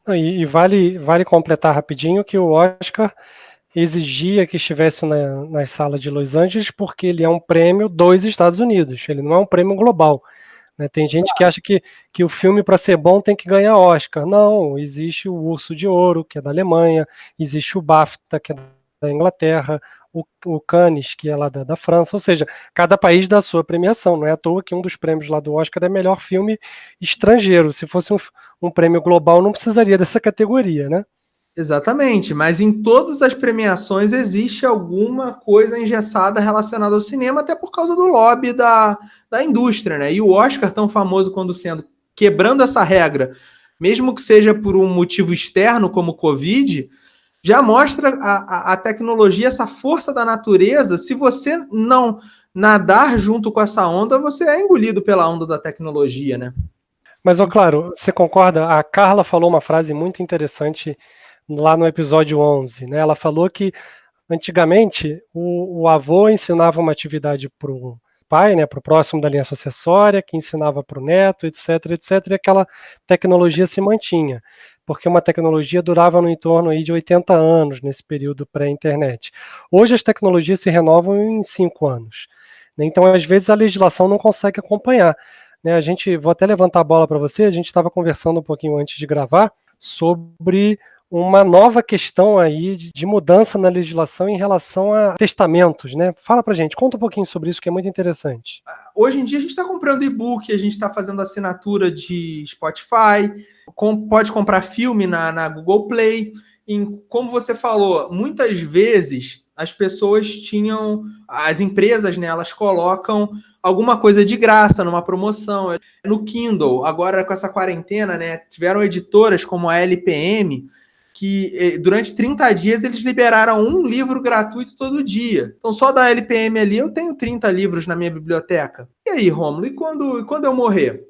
E vale completar rapidinho que o Oscar exigia que estivesse nas salas de Los Angeles porque ele é um prêmio dos Estados Unidos, ele não é um prêmio global. Né? Tem gente que acha que o filme, para ser bom, tem que ganhar Oscar. Não, existe o Urso de Ouro, que é da Alemanha, existe o BAFTA, que é da Inglaterra, o Cannes, que é lá da França, ou seja, cada país dá a sua premiação. Não é à toa que um dos prêmios lá do Oscar é melhor filme estrangeiro. Se fosse um prêmio global, não precisaria dessa categoria, né? Exatamente, mas em todas as premiações existe alguma coisa engessada relacionada ao cinema, até por causa do lobby da indústria, né? E o Oscar, tão famoso quando sendo quebrando essa regra, mesmo que seja por um motivo externo, como o Covid, já mostra a tecnologia, essa força da natureza. Se você não nadar junto com essa onda, você é engolido pela onda da tecnologia, né? Mas, claro, você concorda? A Carla falou uma frase muito interessante lá no episódio 11, né? Ela falou que antigamente o avô ensinava uma atividade pai, né, para o próximo da linha sucessória, que ensinava para o neto, etc, etc, e aquela tecnologia se mantinha, porque uma tecnologia durava no entorno aí de 80 anos nesse período pré-internet. Hoje as tecnologias se renovam em 5 anos, né, então às vezes a legislação não consegue acompanhar, né, vou até levantar a bola para você, a gente estava conversando um pouquinho antes de gravar sobre uma nova questão aí de mudança na legislação em relação a testamentos, né? Fala pra gente, conta um pouquinho sobre isso que é muito interessante. Hoje em dia a gente está comprando e-book, a gente está fazendo assinatura de Spotify, pode comprar filme na Google Play. E, como você falou, muitas vezes as pessoas as empresas, né, elas colocam alguma coisa de graça numa promoção. No Kindle, agora com essa quarentena, né, tiveram editoras como a LPM, que durante 30 dias eles liberaram um livro gratuito todo dia. Então, só da LPM ali eu tenho 30 livros na minha biblioteca. E aí, Rômulo, e quando eu morrer?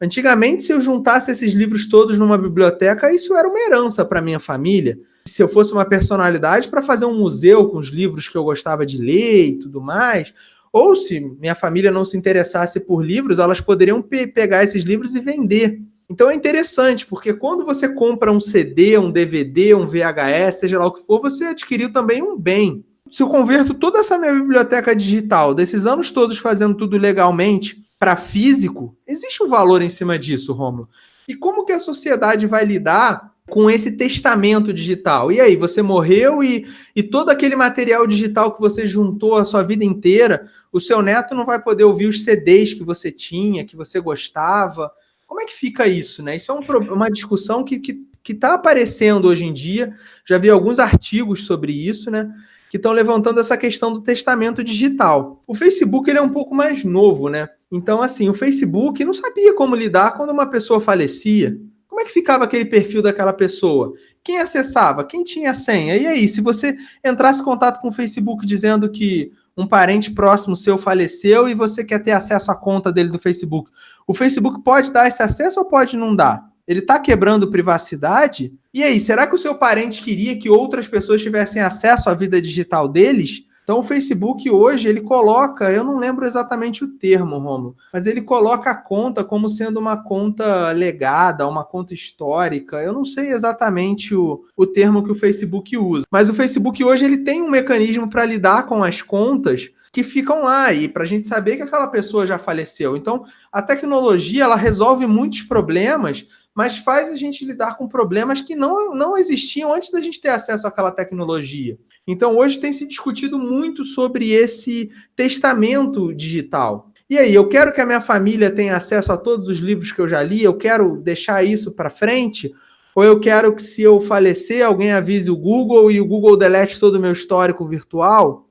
Antigamente, se eu juntasse esses livros todos numa biblioteca, isso era uma herança para minha família. Se eu fosse uma personalidade, para fazer um museu com os livros que eu gostava de ler e tudo mais, ou se minha família não se interessasse por livros, elas poderiam pegar esses livros e vender. Então é interessante, porque quando você compra um CD, um DVD, um VHS, seja lá o que for, você adquiriu também um bem. Se eu converto toda essa minha biblioteca digital, desses anos todos fazendo tudo legalmente, para físico, existe um valor em cima disso, Rômulo. E como que a sociedade vai lidar com esse testamento digital? E aí, você morreu e todo aquele material digital que você juntou a sua vida inteira, o seu neto não vai poder ouvir os CDs que você tinha, que você gostava. Como é que fica isso, né? Isso é uma discussão que está aparecendo hoje em dia. Já vi alguns artigos sobre isso, né? Que estão levantando essa questão do testamento digital. O Facebook ele é um pouco mais novo, né? Então, assim, o Facebook não sabia como lidar quando uma pessoa falecia. Como é que ficava aquele perfil daquela pessoa? Quem acessava? Quem tinha senha? E aí, se você entrasse em contato com o Facebook dizendo que um parente próximo seu faleceu e você quer ter acesso à conta dele do Facebook, o Facebook pode dar esse acesso ou pode não dar? Ele está quebrando privacidade? E aí, será que o seu parente queria que outras pessoas tivessem acesso à vida digital deles? Então o Facebook hoje, ele coloca, eu não lembro exatamente o termo, Romulo, mas ele coloca a conta como sendo uma conta legada, uma conta histórica. Eu não sei exatamente o termo que o Facebook usa, mas o Facebook hoje ele tem um mecanismo para lidar com as contas que ficam lá e para a gente saber que aquela pessoa já faleceu. Então a tecnologia ela resolve muitos problemas, mas faz a gente lidar com problemas que não existiam antes da gente ter acesso àquela tecnologia. Então, hoje tem se discutido muito sobre esse testamento digital. E aí, eu quero que a minha família tenha acesso a todos os livros que eu já li, eu quero deixar isso para frente, ou eu quero que, se eu falecer, alguém avise o Google e o Google delete todo o meu histórico virtual?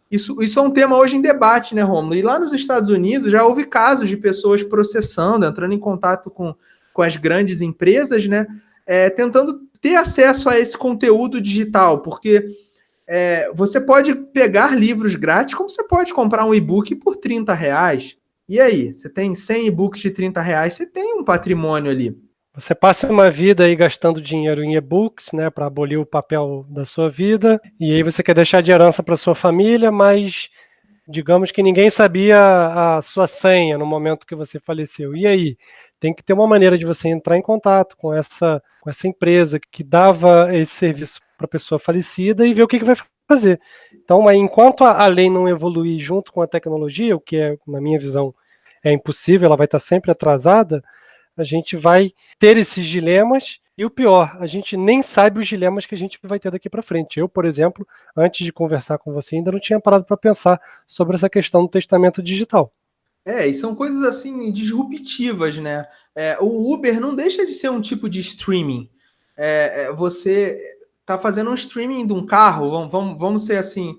Isso é um tema hoje em debate, né, Romulo? E lá nos Estados Unidos já houve casos de pessoas processando, entrando em contato com as grandes empresas, né, tentando ter acesso a esse conteúdo digital, porque você pode pegar livros grátis, como você pode comprar um e-book por R$30. E aí, você tem 100 e-books de R$30, você tem um patrimônio ali. Você passa uma vida aí gastando dinheiro em e-books, né, para abolir o papel da sua vida, e aí você quer deixar de herança para sua família, mas digamos que ninguém sabia a sua senha no momento que você faleceu. E aí? Tem que ter uma maneira de você entrar em contato com essa empresa que dava esse serviço para a pessoa falecida e ver o que vai fazer. Então, enquanto a lei não evoluir junto com a tecnologia, o que na minha visão, é impossível, ela vai estar sempre atrasada, a gente vai ter esses dilemas. E o pior, a gente nem sabe os dilemas que a gente vai ter daqui para frente. Eu, por exemplo, antes de conversar com você, ainda não tinha parado para pensar sobre essa questão do testamento digital. E são coisas assim disruptivas, né? O Uber não deixa de ser um tipo de streaming. Você está fazendo um streaming de um carro, vamos ser assim,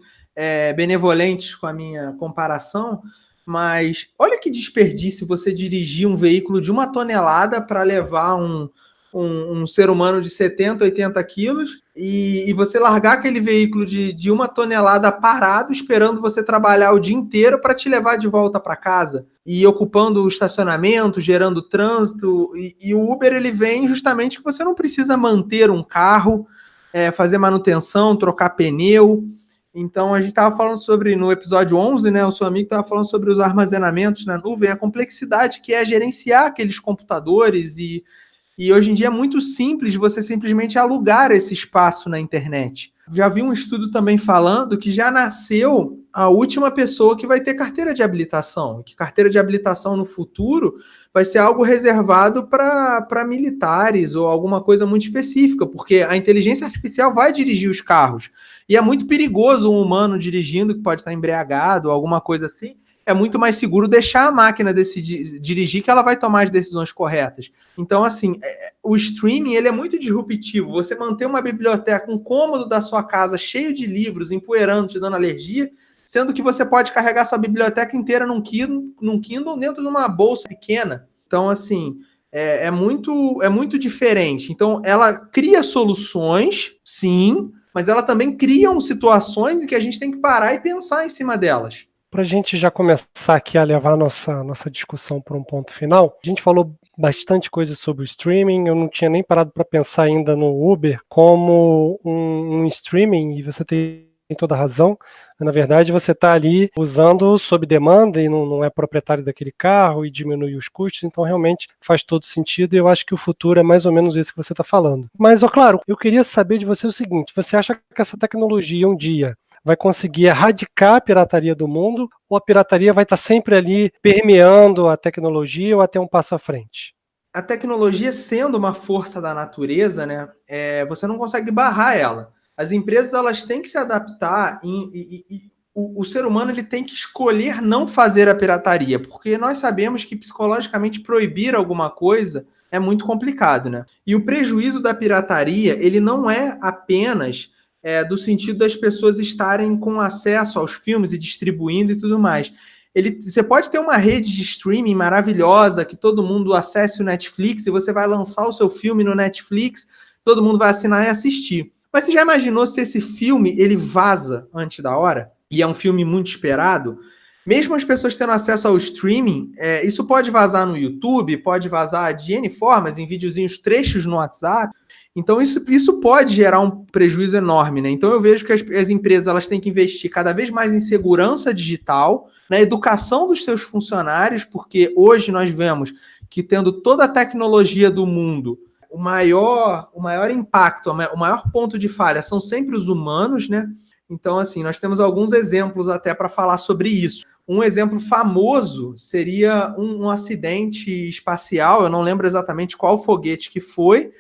benevolentes com a minha comparação, mas olha que desperdício você dirigir um veículo de 1 tonelada para levar um ser humano de 70, 80 quilos e você largar aquele veículo de 1 tonelada parado, esperando você trabalhar o dia inteiro para te levar de volta para casa e ocupando o estacionamento, gerando trânsito. E o Uber ele vem justamente que você não precisa manter um carro, fazer manutenção, trocar pneu. Então, a gente estava falando sobre, no episódio 11, né, o seu amigo estava falando sobre os armazenamentos na nuvem, a complexidade que é gerenciar aqueles computadores e hoje em dia é muito simples você simplesmente alugar esse espaço na internet. Já vi um estudo também falando que já nasceu a última pessoa que vai ter carteira de habilitação, que carteira de habilitação no futuro vai ser algo reservado para militares ou alguma coisa muito específica, porque a inteligência artificial vai dirigir os carros. E é muito perigoso um humano dirigindo, que pode estar embriagado ou alguma coisa assim. É muito mais seguro deixar a máquina dirigir, que ela vai tomar as decisões corretas. Então, assim, o streaming ele é muito disruptivo. Você manter uma biblioteca, um cômodo da sua casa cheio de livros, empoeirando, te dando alergia, sendo que você pode carregar sua biblioteca inteira num Kindle dentro de uma bolsa pequena. Então, assim, é muito diferente. Então, ela cria soluções, sim, mas ela também cria situações em que a gente tem que parar e pensar em cima delas. Para a gente já começar aqui a levar nossa discussão para um ponto final, a gente falou bastante coisa sobre o streaming, eu não tinha nem parado para pensar ainda no Uber como um streaming, e você tem toda a razão. Na verdade, você está ali usando sob demanda e não é proprietário daquele carro e diminui os custos, então realmente faz todo sentido e eu acho que o futuro é mais ou menos isso que você está falando. Mas, claro, eu queria saber de você o seguinte, você acha que essa tecnologia um dia vai conseguir erradicar a pirataria do mundo, ou a pirataria vai estar sempre ali permeando a tecnologia ou até um passo à frente? A tecnologia sendo uma força da natureza, né, você não consegue barrar ela. As empresas elas têm que se adaptar e o ser humano ele tem que escolher não fazer a pirataria, porque nós sabemos que psicologicamente proibir alguma coisa é muito complicado, né? E o prejuízo da pirataria ele não é apenas do sentido das pessoas estarem com acesso aos filmes e distribuindo e tudo mais. Você pode ter uma rede de streaming maravilhosa, que todo mundo acesse o Netflix, e você vai lançar o seu filme no Netflix, todo mundo vai assinar e assistir. Mas você já imaginou se esse filme ele vaza antes da hora? E é um filme muito esperado? Mesmo as pessoas tendo acesso ao streaming, isso pode vazar no YouTube, pode vazar de N formas, em videozinhos, trechos no WhatsApp. Então, isso pode gerar um prejuízo enorme, né? Então, eu vejo que as empresas elas têm que investir cada vez mais em segurança digital, na educação dos seus funcionários, porque hoje nós vemos que, tendo toda a tecnologia do mundo, o maior impacto, o maior ponto de falha são sempre os humanos, né? Então, assim, nós temos alguns exemplos até para falar sobre isso. Um exemplo famoso seria um acidente espacial, eu não lembro exatamente qual foguete que foi,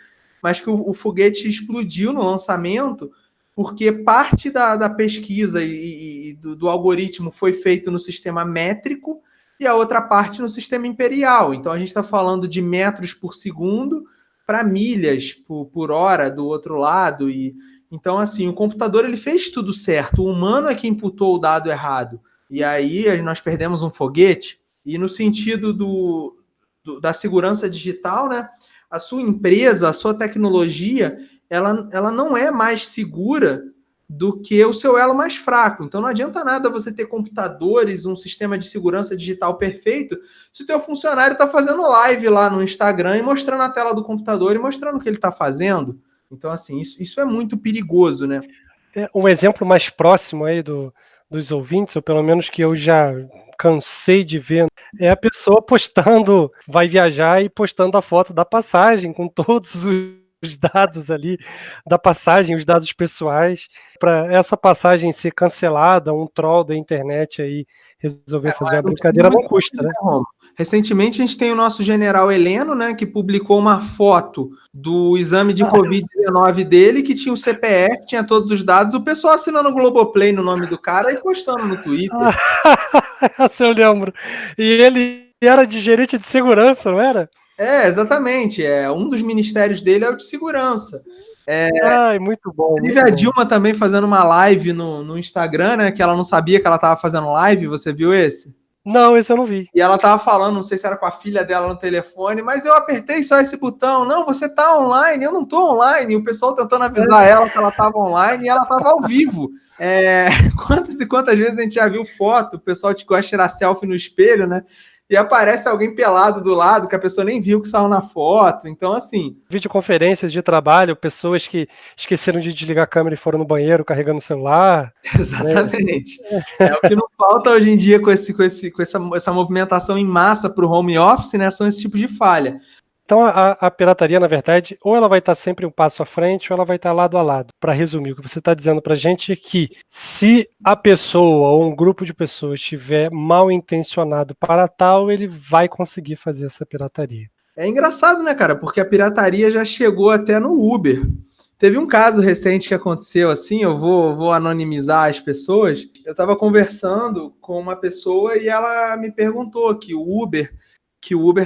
mas que o foguete explodiu no lançamento, porque parte da pesquisa e do algoritmo foi feito no sistema métrico e a outra parte no sistema imperial. Então, a gente está falando de metros por segundo para milhas por hora do outro lado. Então, assim, o computador ele fez tudo certo, o humano é que imputou o dado errado. E aí nós perdemos um foguete. E no sentido da segurança digital, né? A sua empresa, a sua tecnologia, ela não é mais segura do que o seu elo mais fraco. Então não adianta nada você ter computadores, um sistema de segurança digital perfeito, se o teu funcionário está fazendo live lá no Instagram e mostrando a tela do computador e mostrando o que ele está fazendo. Então, assim, isso é muito perigoso, né? Um exemplo mais próximo aí dos ouvintes, ou pelo menos que eu já cansei de ver, é a pessoa postando, vai viajar e postando a foto da passagem com todos os dados ali da passagem, os dados pessoais, para essa passagem ser cancelada, um troll da internet aí resolver fazer uma brincadeira, não custa, né? Recentemente a gente tem o nosso general Heleno, né, que publicou uma foto do exame de Covid-19 dele, que tinha o CPF, tinha todos os dados, o pessoal assinando o Globoplay no nome do cara e postando no Twitter. Essa eu lembro. E ele era de gerente de segurança, não era? Exatamente. Um dos ministérios dele é o de segurança. Ai, muito bom. Teve a Dilma também fazendo uma live no Instagram, né, que ela não sabia que ela estava fazendo live, você viu esse? Não, esse eu não vi. E ela tava falando, não sei se era com a filha dela no telefone, mas eu apertei só esse botão. Não, você tá online, eu não tô online. E o pessoal tentando avisar ela que ela tava online e ela tava ao vivo. Quantas e quantas vezes a gente já viu foto, o pessoal gosta de tirar selfie no espelho, né? e aparece alguém pelado do lado que a pessoa nem viu que saiu na foto. Então, assim... Videoconferências de trabalho, pessoas que esqueceram de desligar a câmera e foram no banheiro carregando o celular. Exatamente. É o que não falta hoje em dia com essa movimentação em massa para o home office, né? São esse tipo de falha. Então a pirataria, na verdade, ou ela vai estar sempre um passo à frente, ou ela vai estar lado a lado. Para resumir, o que você está dizendo para a gente é que se a pessoa ou um grupo de pessoas estiver mal intencionado para tal, ele vai conseguir fazer essa pirataria. É engraçado, né, cara? Porque a pirataria já chegou até no Uber. Teve um caso recente que aconteceu assim, eu vou anonimizar as pessoas. Eu estava conversando com uma pessoa e ela me perguntou que o Uber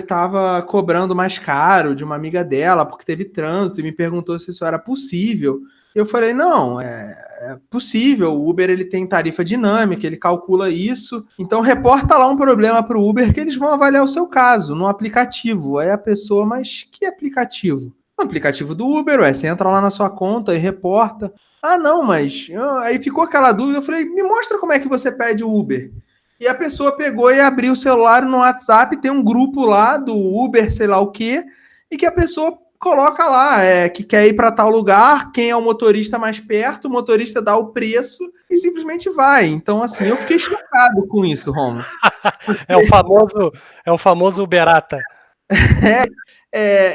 estava cobrando mais caro de uma amiga dela porque teve trânsito e me perguntou se isso era possível. Eu falei, não, é possível, o Uber ele tem tarifa dinâmica, ele calcula isso, então reporta lá um problema para o Uber que eles vão avaliar o seu caso no aplicativo. Aí a pessoa, mas que aplicativo? O aplicativo do Uber, você entra lá na sua conta e reporta. Ah, não, mas... Aí ficou aquela dúvida, eu falei, me mostra como é que você pede o Uber. E a pessoa pegou e abriu o celular no WhatsApp, tem um grupo lá do Uber, sei lá o quê, e que a pessoa coloca lá, que quer ir para tal lugar, quem é o motorista mais perto, o motorista dá o preço e simplesmente vai. Então, assim, eu fiquei chocado com isso, Romulo. É o famoso Uberata.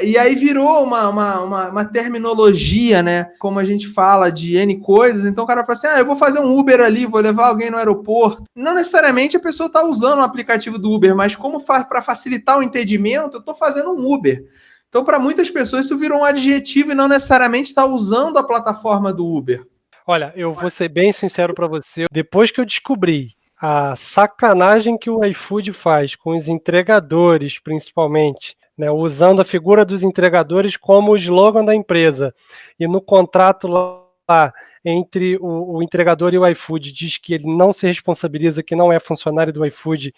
E aí virou uma terminologia, né? Como a gente fala de N coisas. Então o cara fala assim: eu vou fazer um Uber ali, vou levar alguém no aeroporto. Não necessariamente a pessoa está usando o aplicativo do Uber, mas como para facilitar o entendimento, eu estou fazendo um Uber. Então, para muitas pessoas, isso virou um adjetivo e não necessariamente está usando a plataforma do Uber. Olha, eu vou ser bem sincero para você. Depois que eu descobri a sacanagem que o iFood faz com os entregadores, principalmente, né, usando a figura dos entregadores como o slogan da empresa, e no contrato lá entre o entregador e o iFood diz que ele não se responsabiliza, que não é funcionário do iFood,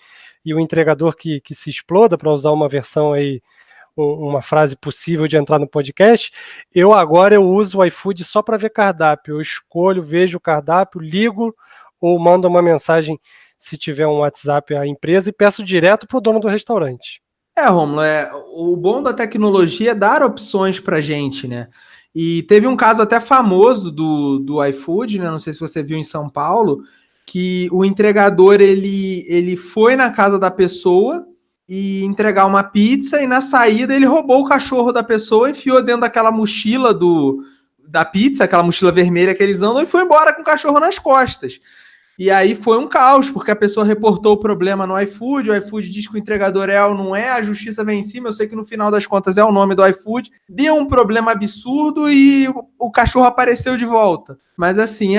e o entregador que se exploda, para usar uma versão aí, uma frase possível de entrar no podcast, eu uso o iFood só para ver cardápio. Eu escolho, vejo o cardápio, ligo ou mando uma mensagem se tiver um WhatsApp à empresa e peço direto para o dono do restaurante. Rômulo, o bom da tecnologia é dar opções para gente, né? E teve um caso até famoso do iFood, né? Não sei se você viu em São Paulo, que o entregador ele foi na casa da pessoa e entregar uma pizza, e na saída ele roubou o cachorro da pessoa, enfiou dentro daquela mochila da pizza, aquela mochila vermelha que eles andam, e foi embora com o cachorro nas costas. E aí foi um caos, porque a pessoa reportou o problema no iFood, o iFood diz que o entregador é ou não é, a justiça vem em cima, eu sei que no final das contas é o nome do iFood, deu um problema absurdo e o cachorro apareceu de volta. Mas assim,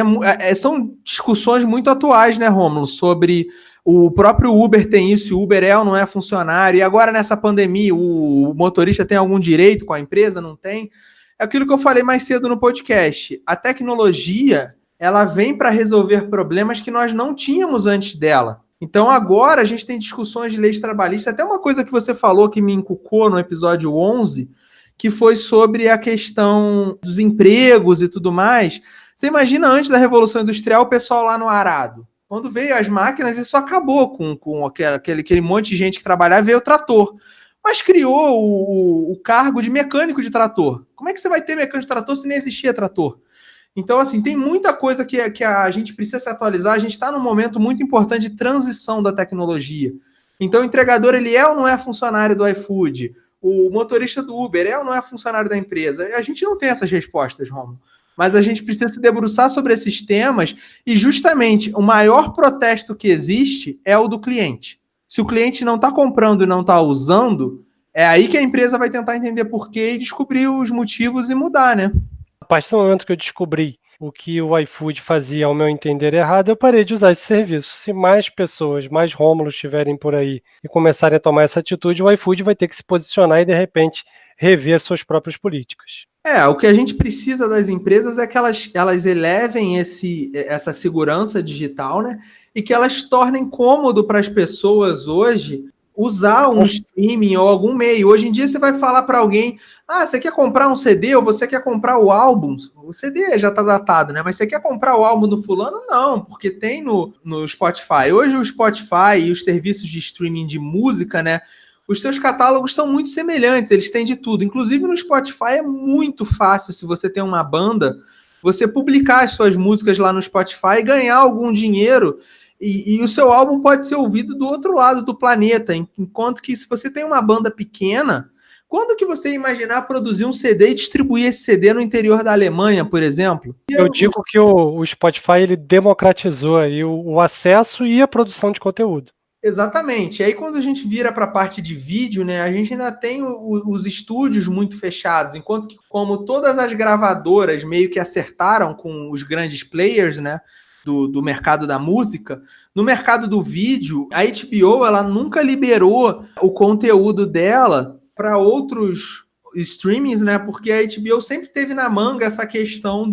são discussões muito atuais, né, Rômulo, sobre o próprio Uber tem isso, o Uber é ou não é funcionário, e agora nessa pandemia o motorista tem algum direito com a empresa, não tem? É aquilo que eu falei mais cedo no podcast, a tecnologia ela vem para resolver problemas que nós não tínhamos antes dela. Então agora a gente tem discussões de leis trabalhistas, até uma coisa que você falou que me encucou no episódio 11, que foi sobre a questão dos empregos e tudo mais. Você imagina antes da Revolução Industrial o pessoal lá no arado. Quando veio as máquinas, isso acabou com aquele monte de gente que trabalhava, veio o trator. Mas criou o cargo de mecânico de trator. Como é que você vai ter mecânico de trator se nem existia trator? Então, assim, tem muita coisa que a gente precisa se atualizar. A gente está num momento muito importante de transição da tecnologia. Então, o entregador, ele é ou não é funcionário do iFood? O motorista do Uber é ou não é funcionário da empresa? A gente não tem essas respostas, Romulo. Mas a gente precisa se debruçar sobre esses temas e, justamente, o maior protesto que existe é o do cliente. Se o cliente não está comprando e não está usando, é aí que a empresa vai tentar entender por quê e descobrir os motivos e mudar, né? A partir do momento que eu descobri o que o iFood fazia, ao meu entender, errado, eu parei de usar esse serviço. Se mais pessoas, mais Rômulos estiverem por aí e começarem a tomar essa atitude, o iFood vai ter que se posicionar e, de repente, rever suas próprias políticas. O que a gente precisa das empresas é que elas elevem essa segurança digital, né? E que elas tornem cômodo para as pessoas hoje usar um streaming ou algum meio. Hoje em dia você vai falar para alguém, você quer comprar um CD ou você quer comprar o álbum? O CD já está datado, né? Mas você quer comprar o álbum do fulano? Não, porque tem no Spotify. Hoje o Spotify e os serviços de streaming de música, né? Os seus catálogos são muito semelhantes, eles têm de tudo. Inclusive no Spotify é muito fácil, se você tem uma banda, você publicar as suas músicas lá no Spotify e ganhar algum dinheiro. E o seu álbum pode ser ouvido do outro lado do planeta, enquanto que se você tem uma banda pequena, quando que você ia imaginar produzir um CD e distribuir esse CD no interior da Alemanha, por exemplo? Eu digo que o Spotify ele democratizou aí o acesso e a produção de conteúdo. Exatamente. E aí, quando a gente vira para a parte de vídeo, né, a gente ainda tem os estúdios muito fechados, enquanto que, como todas as gravadoras meio que acertaram com os grandes players, né, do mercado da música, no mercado do vídeo, a HBO ela nunca liberou o conteúdo dela para outros streamings, né, porque a HBO sempre teve na manga essa questão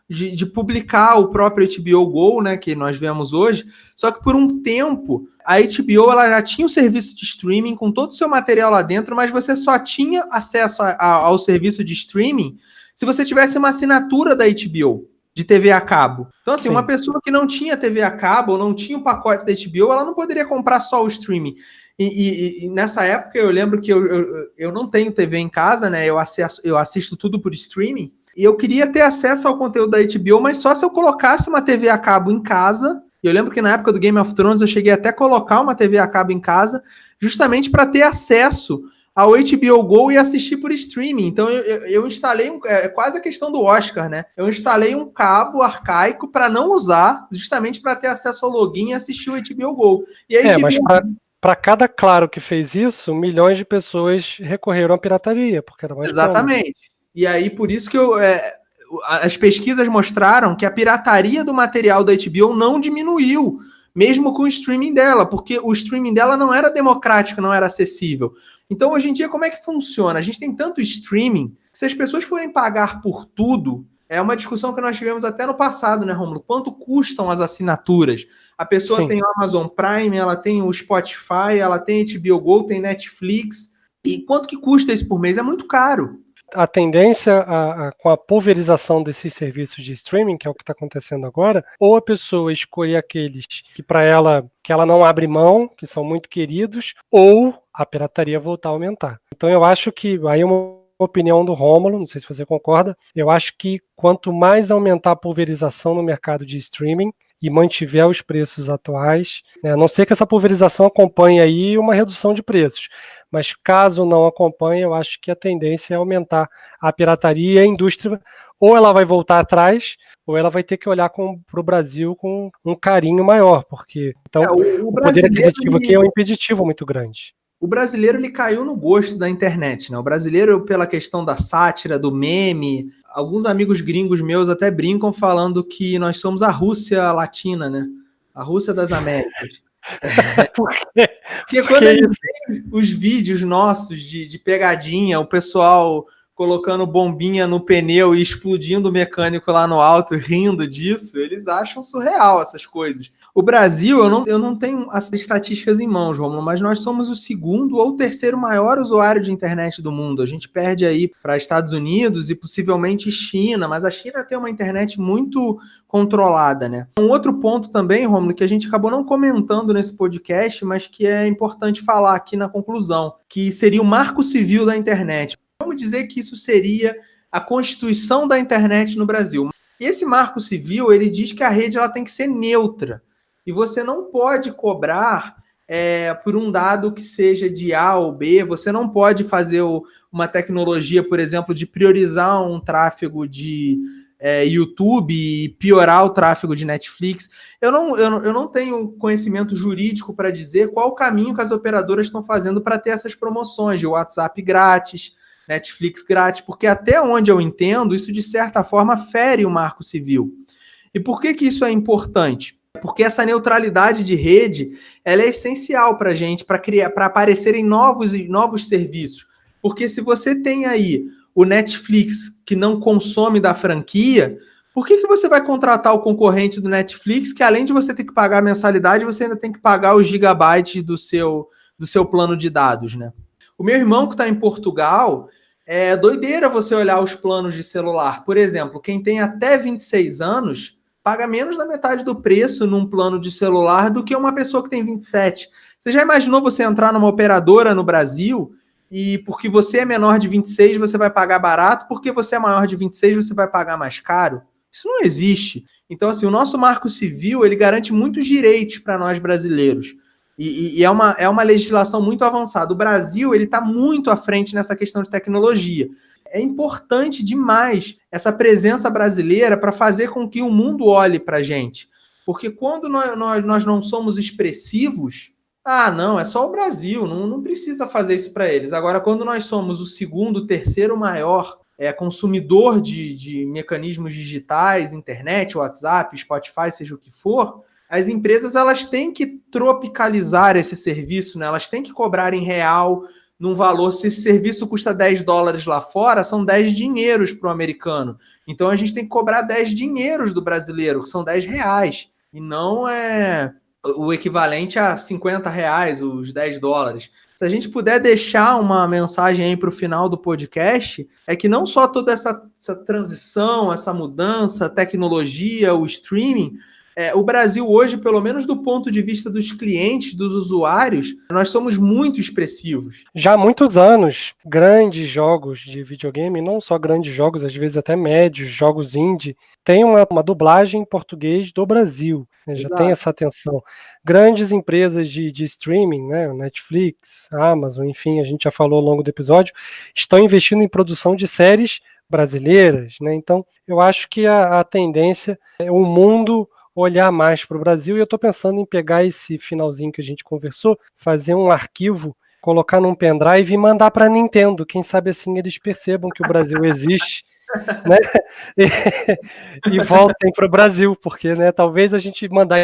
de publicar o próprio HBO Go, né, que nós vemos hoje, só que por um tempo a HBO ela já tinha o serviço de streaming com todo o seu material lá dentro, mas você só tinha acesso ao serviço de streaming se você tivesse uma assinatura da HBO, de TV a cabo. Então, assim, uma pessoa que não tinha TV a cabo ou não tinha o pacote da HBO, ela não poderia comprar só o streaming. E nessa época eu lembro que eu não tenho TV em casa, né? Eu assisto tudo por streaming. E eu queria ter acesso ao conteúdo da HBO, mas só se eu colocasse uma TV a cabo em casa. E eu lembro que na época do Game of Thrones eu cheguei até a colocar uma TV a cabo em casa, justamente para ter acesso ao HBO Go e assistir por streaming. Então eu instalei, quase a questão do Oscar, né? Eu instalei um cabo arcaico para não usar, justamente para ter acesso ao login e assistir o HBO Go. E aí, mas para cada Claro que fez isso, milhões de pessoas recorreram à pirataria, porque era mais exatamente. Cômodo. E aí, por isso que as pesquisas mostraram que a pirataria do material da HBO não diminuiu, mesmo com o streaming dela, porque o streaming dela não era democrático, não era acessível. Então, hoje em dia, como é que funciona? A gente tem tanto streaming que se as pessoas forem pagar por tudo, é uma discussão que nós tivemos até no passado, né, Romulo? Quanto custam as assinaturas? A pessoa tem o Amazon Prime, ela tem o Spotify, ela tem HBO Go, tem Netflix. E quanto que custa isso por mês? É muito caro. A tendência com a pulverização desses serviços de streaming, que é o que está acontecendo agora, ou a pessoa escolher aqueles que para ela que ela não abre mão, que são muito queridos, ou a pirataria voltar a aumentar. Então eu acho que aí uma opinião do Rômulo, não sei se você concorda, eu acho que quanto mais aumentar a pulverização no mercado de streaming e mantiver os preços atuais, né, a não ser que essa pulverização acompanhe aí uma redução de preços, mas caso não acompanhe, eu acho que a tendência é aumentar a pirataria e a indústria, ou ela vai voltar atrás, ou ela vai ter que olhar para o Brasil com um carinho maior, porque então, o poder aquisitivo aqui é um impeditivo muito grande. O brasileiro ele caiu no gosto da internet, né? O brasileiro, pela questão da sátira, do meme, alguns amigos gringos meus até brincam falando que nós somos a Rússia latina, né? A Rússia das Américas. Por quê? Porque quando a gente tem os vídeos nossos de pegadinha, o pessoal colocando bombinha no pneu e explodindo o mecânico lá no alto, rindo disso, eles acham surreal essas coisas. O Brasil, eu não tenho as estatísticas em mãos, Romulo, mas nós somos o segundo ou terceiro maior usuário de internet do mundo. A gente perde aí para Estados Unidos e possivelmente China, mas a China tem uma internet muito controlada, né? Um outro ponto também, Romulo, que a gente acabou não comentando nesse podcast, mas que é importante falar aqui na conclusão, que seria o marco civil da internet. Vamos dizer que isso seria a constituição da internet no Brasil. E esse marco civil, ele diz que a rede ela tem que ser neutra. E você não pode cobrar por um dado que seja de A ou B, você não pode fazer uma tecnologia, por exemplo, de priorizar um tráfego de YouTube e piorar o tráfego de Netflix. Eu não tenho conhecimento jurídico para dizer qual o caminho que as operadoras estão fazendo para ter essas promoções de WhatsApp grátis, Netflix grátis, porque até onde eu entendo, isso de certa forma fere o marco civil. E por que isso é importante? Porque essa neutralidade de rede ela é essencial para a gente, para aparecerem novos serviços. Porque se você tem aí o Netflix que não consome da franquia, por que você vai contratar o concorrente do Netflix que além de você ter que pagar a mensalidade, você ainda tem que pagar os gigabytes do seu do seu plano de dados, né? O meu irmão que está em Portugal, é doideira você olhar os planos de celular. Por exemplo, quem tem até 26 anos paga menos da metade do preço num plano de celular do que uma pessoa que tem 27. Você já imaginou você entrar numa operadora no Brasil e porque você é menor de 26 você vai pagar barato, porque você é maior de 26 você vai pagar mais caro? Isso não existe. Então, assim, o nosso Marco Civil, ele garante muitos direitos para nós brasileiros. E é uma legislação muito avançada. O Brasil, ele está muito à frente nessa questão de tecnologia. É importante demais essa presença brasileira para fazer com que o mundo olhe para a gente. Porque quando nós não somos expressivos, não, é só o Brasil, não precisa fazer isso para eles. Agora, quando nós somos o segundo, terceiro maior consumidor de mecanismos digitais, internet, WhatsApp, Spotify, seja o que for, as empresas elas têm que tropicalizar esse serviço, né? Elas têm que cobrar em real, num valor. Se esse serviço custa $10 lá fora, são 10 dinheiros para o americano. Então a gente tem que cobrar 10 dinheiros do brasileiro, que são R$ 10. E não é o equivalente a R$ 50, os $10. Se a gente puder deixar uma mensagem aí para o final do podcast, é que não só toda essa transição, essa mudança, tecnologia, o streaming, o Brasil hoje, pelo menos do ponto de vista dos clientes, dos usuários, nós somos muito expressivos. Já há muitos anos, grandes jogos de videogame, não só grandes jogos, às vezes até médios, jogos indie, tem uma dublagem em português do Brasil, né? Já tem essa atenção. Grandes empresas de streaming, né? Netflix, Amazon, enfim, a gente já falou ao longo do episódio, estão investindo em produção de séries brasileiras, né? Então, eu acho que a tendência é o mundo olhar mais para o Brasil, e eu estou pensando em pegar esse finalzinho que a gente conversou, fazer um arquivo, colocar num pendrive e mandar para a Nintendo. Quem sabe assim eles percebam que o Brasil existe, né? E voltem para o Brasil, porque, né, talvez a gente mandar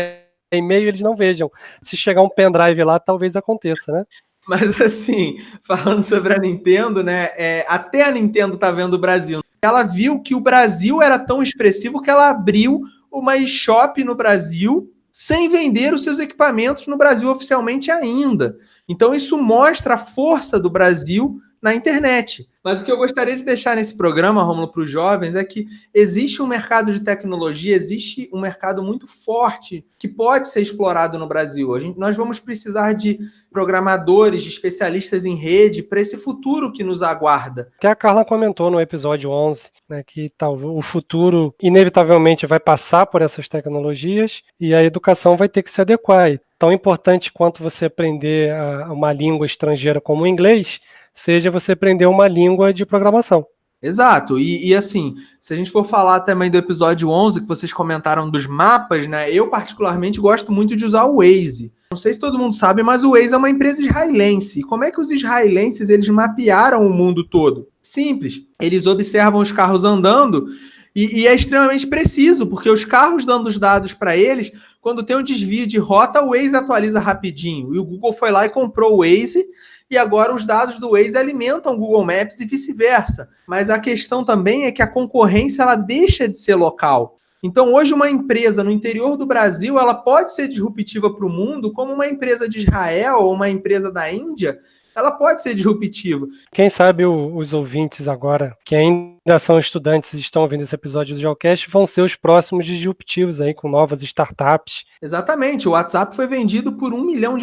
e-mail eles não vejam. Se chegar um pendrive lá, talvez aconteça, né? Mas assim, falando sobre a Nintendo, né? Até a Nintendo tá vendo o Brasil. Ela viu que o Brasil era tão expressivo que ela abriu uma eShop no Brasil sem vender os seus equipamentos no Brasil oficialmente ainda. Então isso mostra a força do Brasil na internet. Mas o que eu gostaria de deixar nesse programa, Rômulo, para os jovens, é que existe um mercado de tecnologia, existe um mercado muito forte que pode ser explorado no Brasil. Nós vamos precisar de programadores, de especialistas em rede para esse futuro que nos aguarda. Até a Carla comentou no episódio 11, né, que o futuro inevitavelmente vai passar por essas tecnologias e a educação vai ter que se adequar. E tão importante quanto você aprender uma língua estrangeira como o inglês, seja você aprender uma língua de programação. Exato, e assim, se a gente for falar também do episódio 11, que vocês comentaram dos mapas, né, eu particularmente gosto muito de usar o Waze. Não sei se todo mundo sabe, mas o Waze é uma empresa israelense. Como é que os israelenses eles mapearam o mundo todo? Simples, eles observam os carros andando e é extremamente preciso, porque os carros dando os dados para eles, quando tem um desvio de rota, o Waze atualiza rapidinho. E o Google foi lá e comprou o Waze, e agora os dados do Waze alimentam o Google Maps e vice-versa. Mas a questão também é que a concorrência ela deixa de ser local. Então, hoje, uma empresa no interior do Brasil ela pode ser disruptiva para o mundo, como uma empresa de Israel ou uma empresa da Índia, ela pode ser disruptiva. Quem sabe os ouvintes agora, que ainda são estudantes e estão ouvindo esse episódio do Geocast, vão ser os próximos disruptivos aí, com novas startups. Exatamente. O WhatsApp foi vendido por $1 milhão,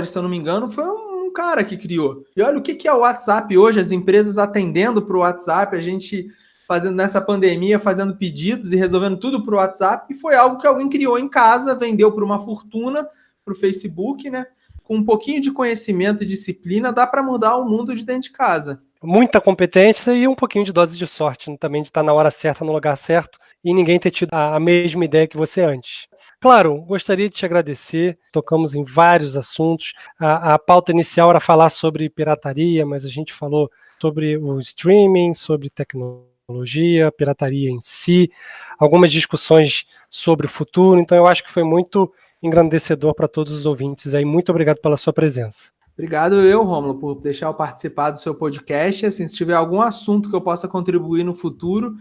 se eu não me engano. Foi um cara que criou. E olha o que é o WhatsApp hoje, as empresas atendendo para o WhatsApp, a gente fazendo nessa pandemia, fazendo pedidos e resolvendo tudo para o WhatsApp, e foi algo que alguém criou em casa, vendeu por uma fortuna para o Facebook, né? Com um pouquinho de conhecimento e disciplina, dá para mudar o mundo de dentro de casa. Muita competência e um pouquinho de dose de sorte, né? Também de estar na hora certa, no lugar certo, e ninguém ter tido a mesma ideia que você antes. Claro, gostaria de te agradecer, tocamos em vários assuntos. A pauta inicial era falar sobre pirataria, mas a gente falou sobre o streaming, sobre tecnologia, pirataria em si, algumas discussões sobre o futuro, então eu acho que foi muito engrandecedor para todos os ouvintes aí. Muito obrigado pela sua presença. Obrigado eu, Rômulo, por deixar eu participar do seu podcast. Assim, se tiver algum assunto que eu possa contribuir no futuro,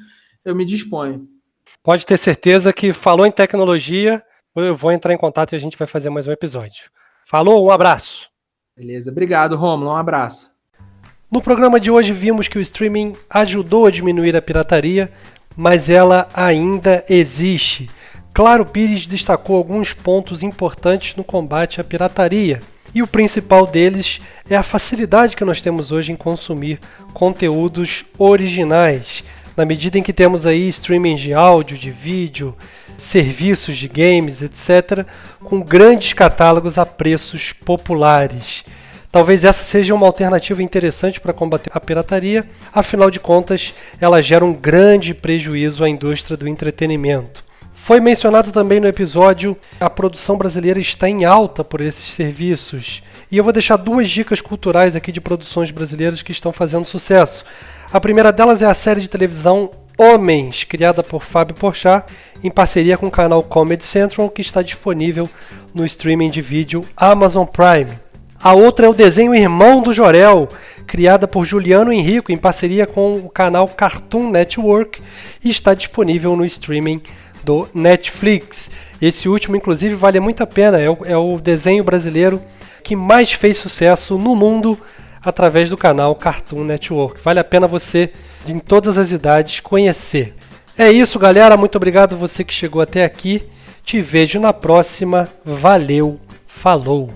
eu me disponho. Pode ter certeza que falou em tecnologia, eu vou entrar em contato e a gente vai fazer mais um episódio. Falou, um abraço! Beleza, obrigado, Rômulo, um abraço. No programa de hoje vimos que o streaming ajudou a diminuir a pirataria, mas ela ainda existe. Claro Pires destacou alguns pontos importantes no combate à pirataria, e o principal deles é a facilidade que nós temos hoje em consumir conteúdos originais, na medida em que temos aí streaming de áudio, de vídeo, serviços de games, etc., com grandes catálogos a preços populares. Talvez essa seja uma alternativa interessante para combater a pirataria, afinal de contas, ela gera um grande prejuízo à indústria do entretenimento. Foi mencionado também no episódio que a produção brasileira está em alta por esses serviços. E eu vou deixar 2 dicas culturais aqui de produções brasileiras que estão fazendo sucesso. A primeira delas é a série de televisão Homens, criada por Fábio Porchat, em parceria com o canal Comedy Central, que está disponível no streaming de vídeo Amazon Prime. A outra é o desenho Irmão do Jorel, criada por Juliano Henrico, em parceria com o canal Cartoon Network, e está disponível no streaming do Netflix. Esse último, inclusive, vale muito a pena. É o desenho brasileiro que mais fez sucesso no mundo através do canal Cartoon Network. Vale a pena você, em todas as idades, conhecer. É isso, galera. Muito obrigado a você que chegou até aqui. Te vejo na próxima. Valeu. Falou.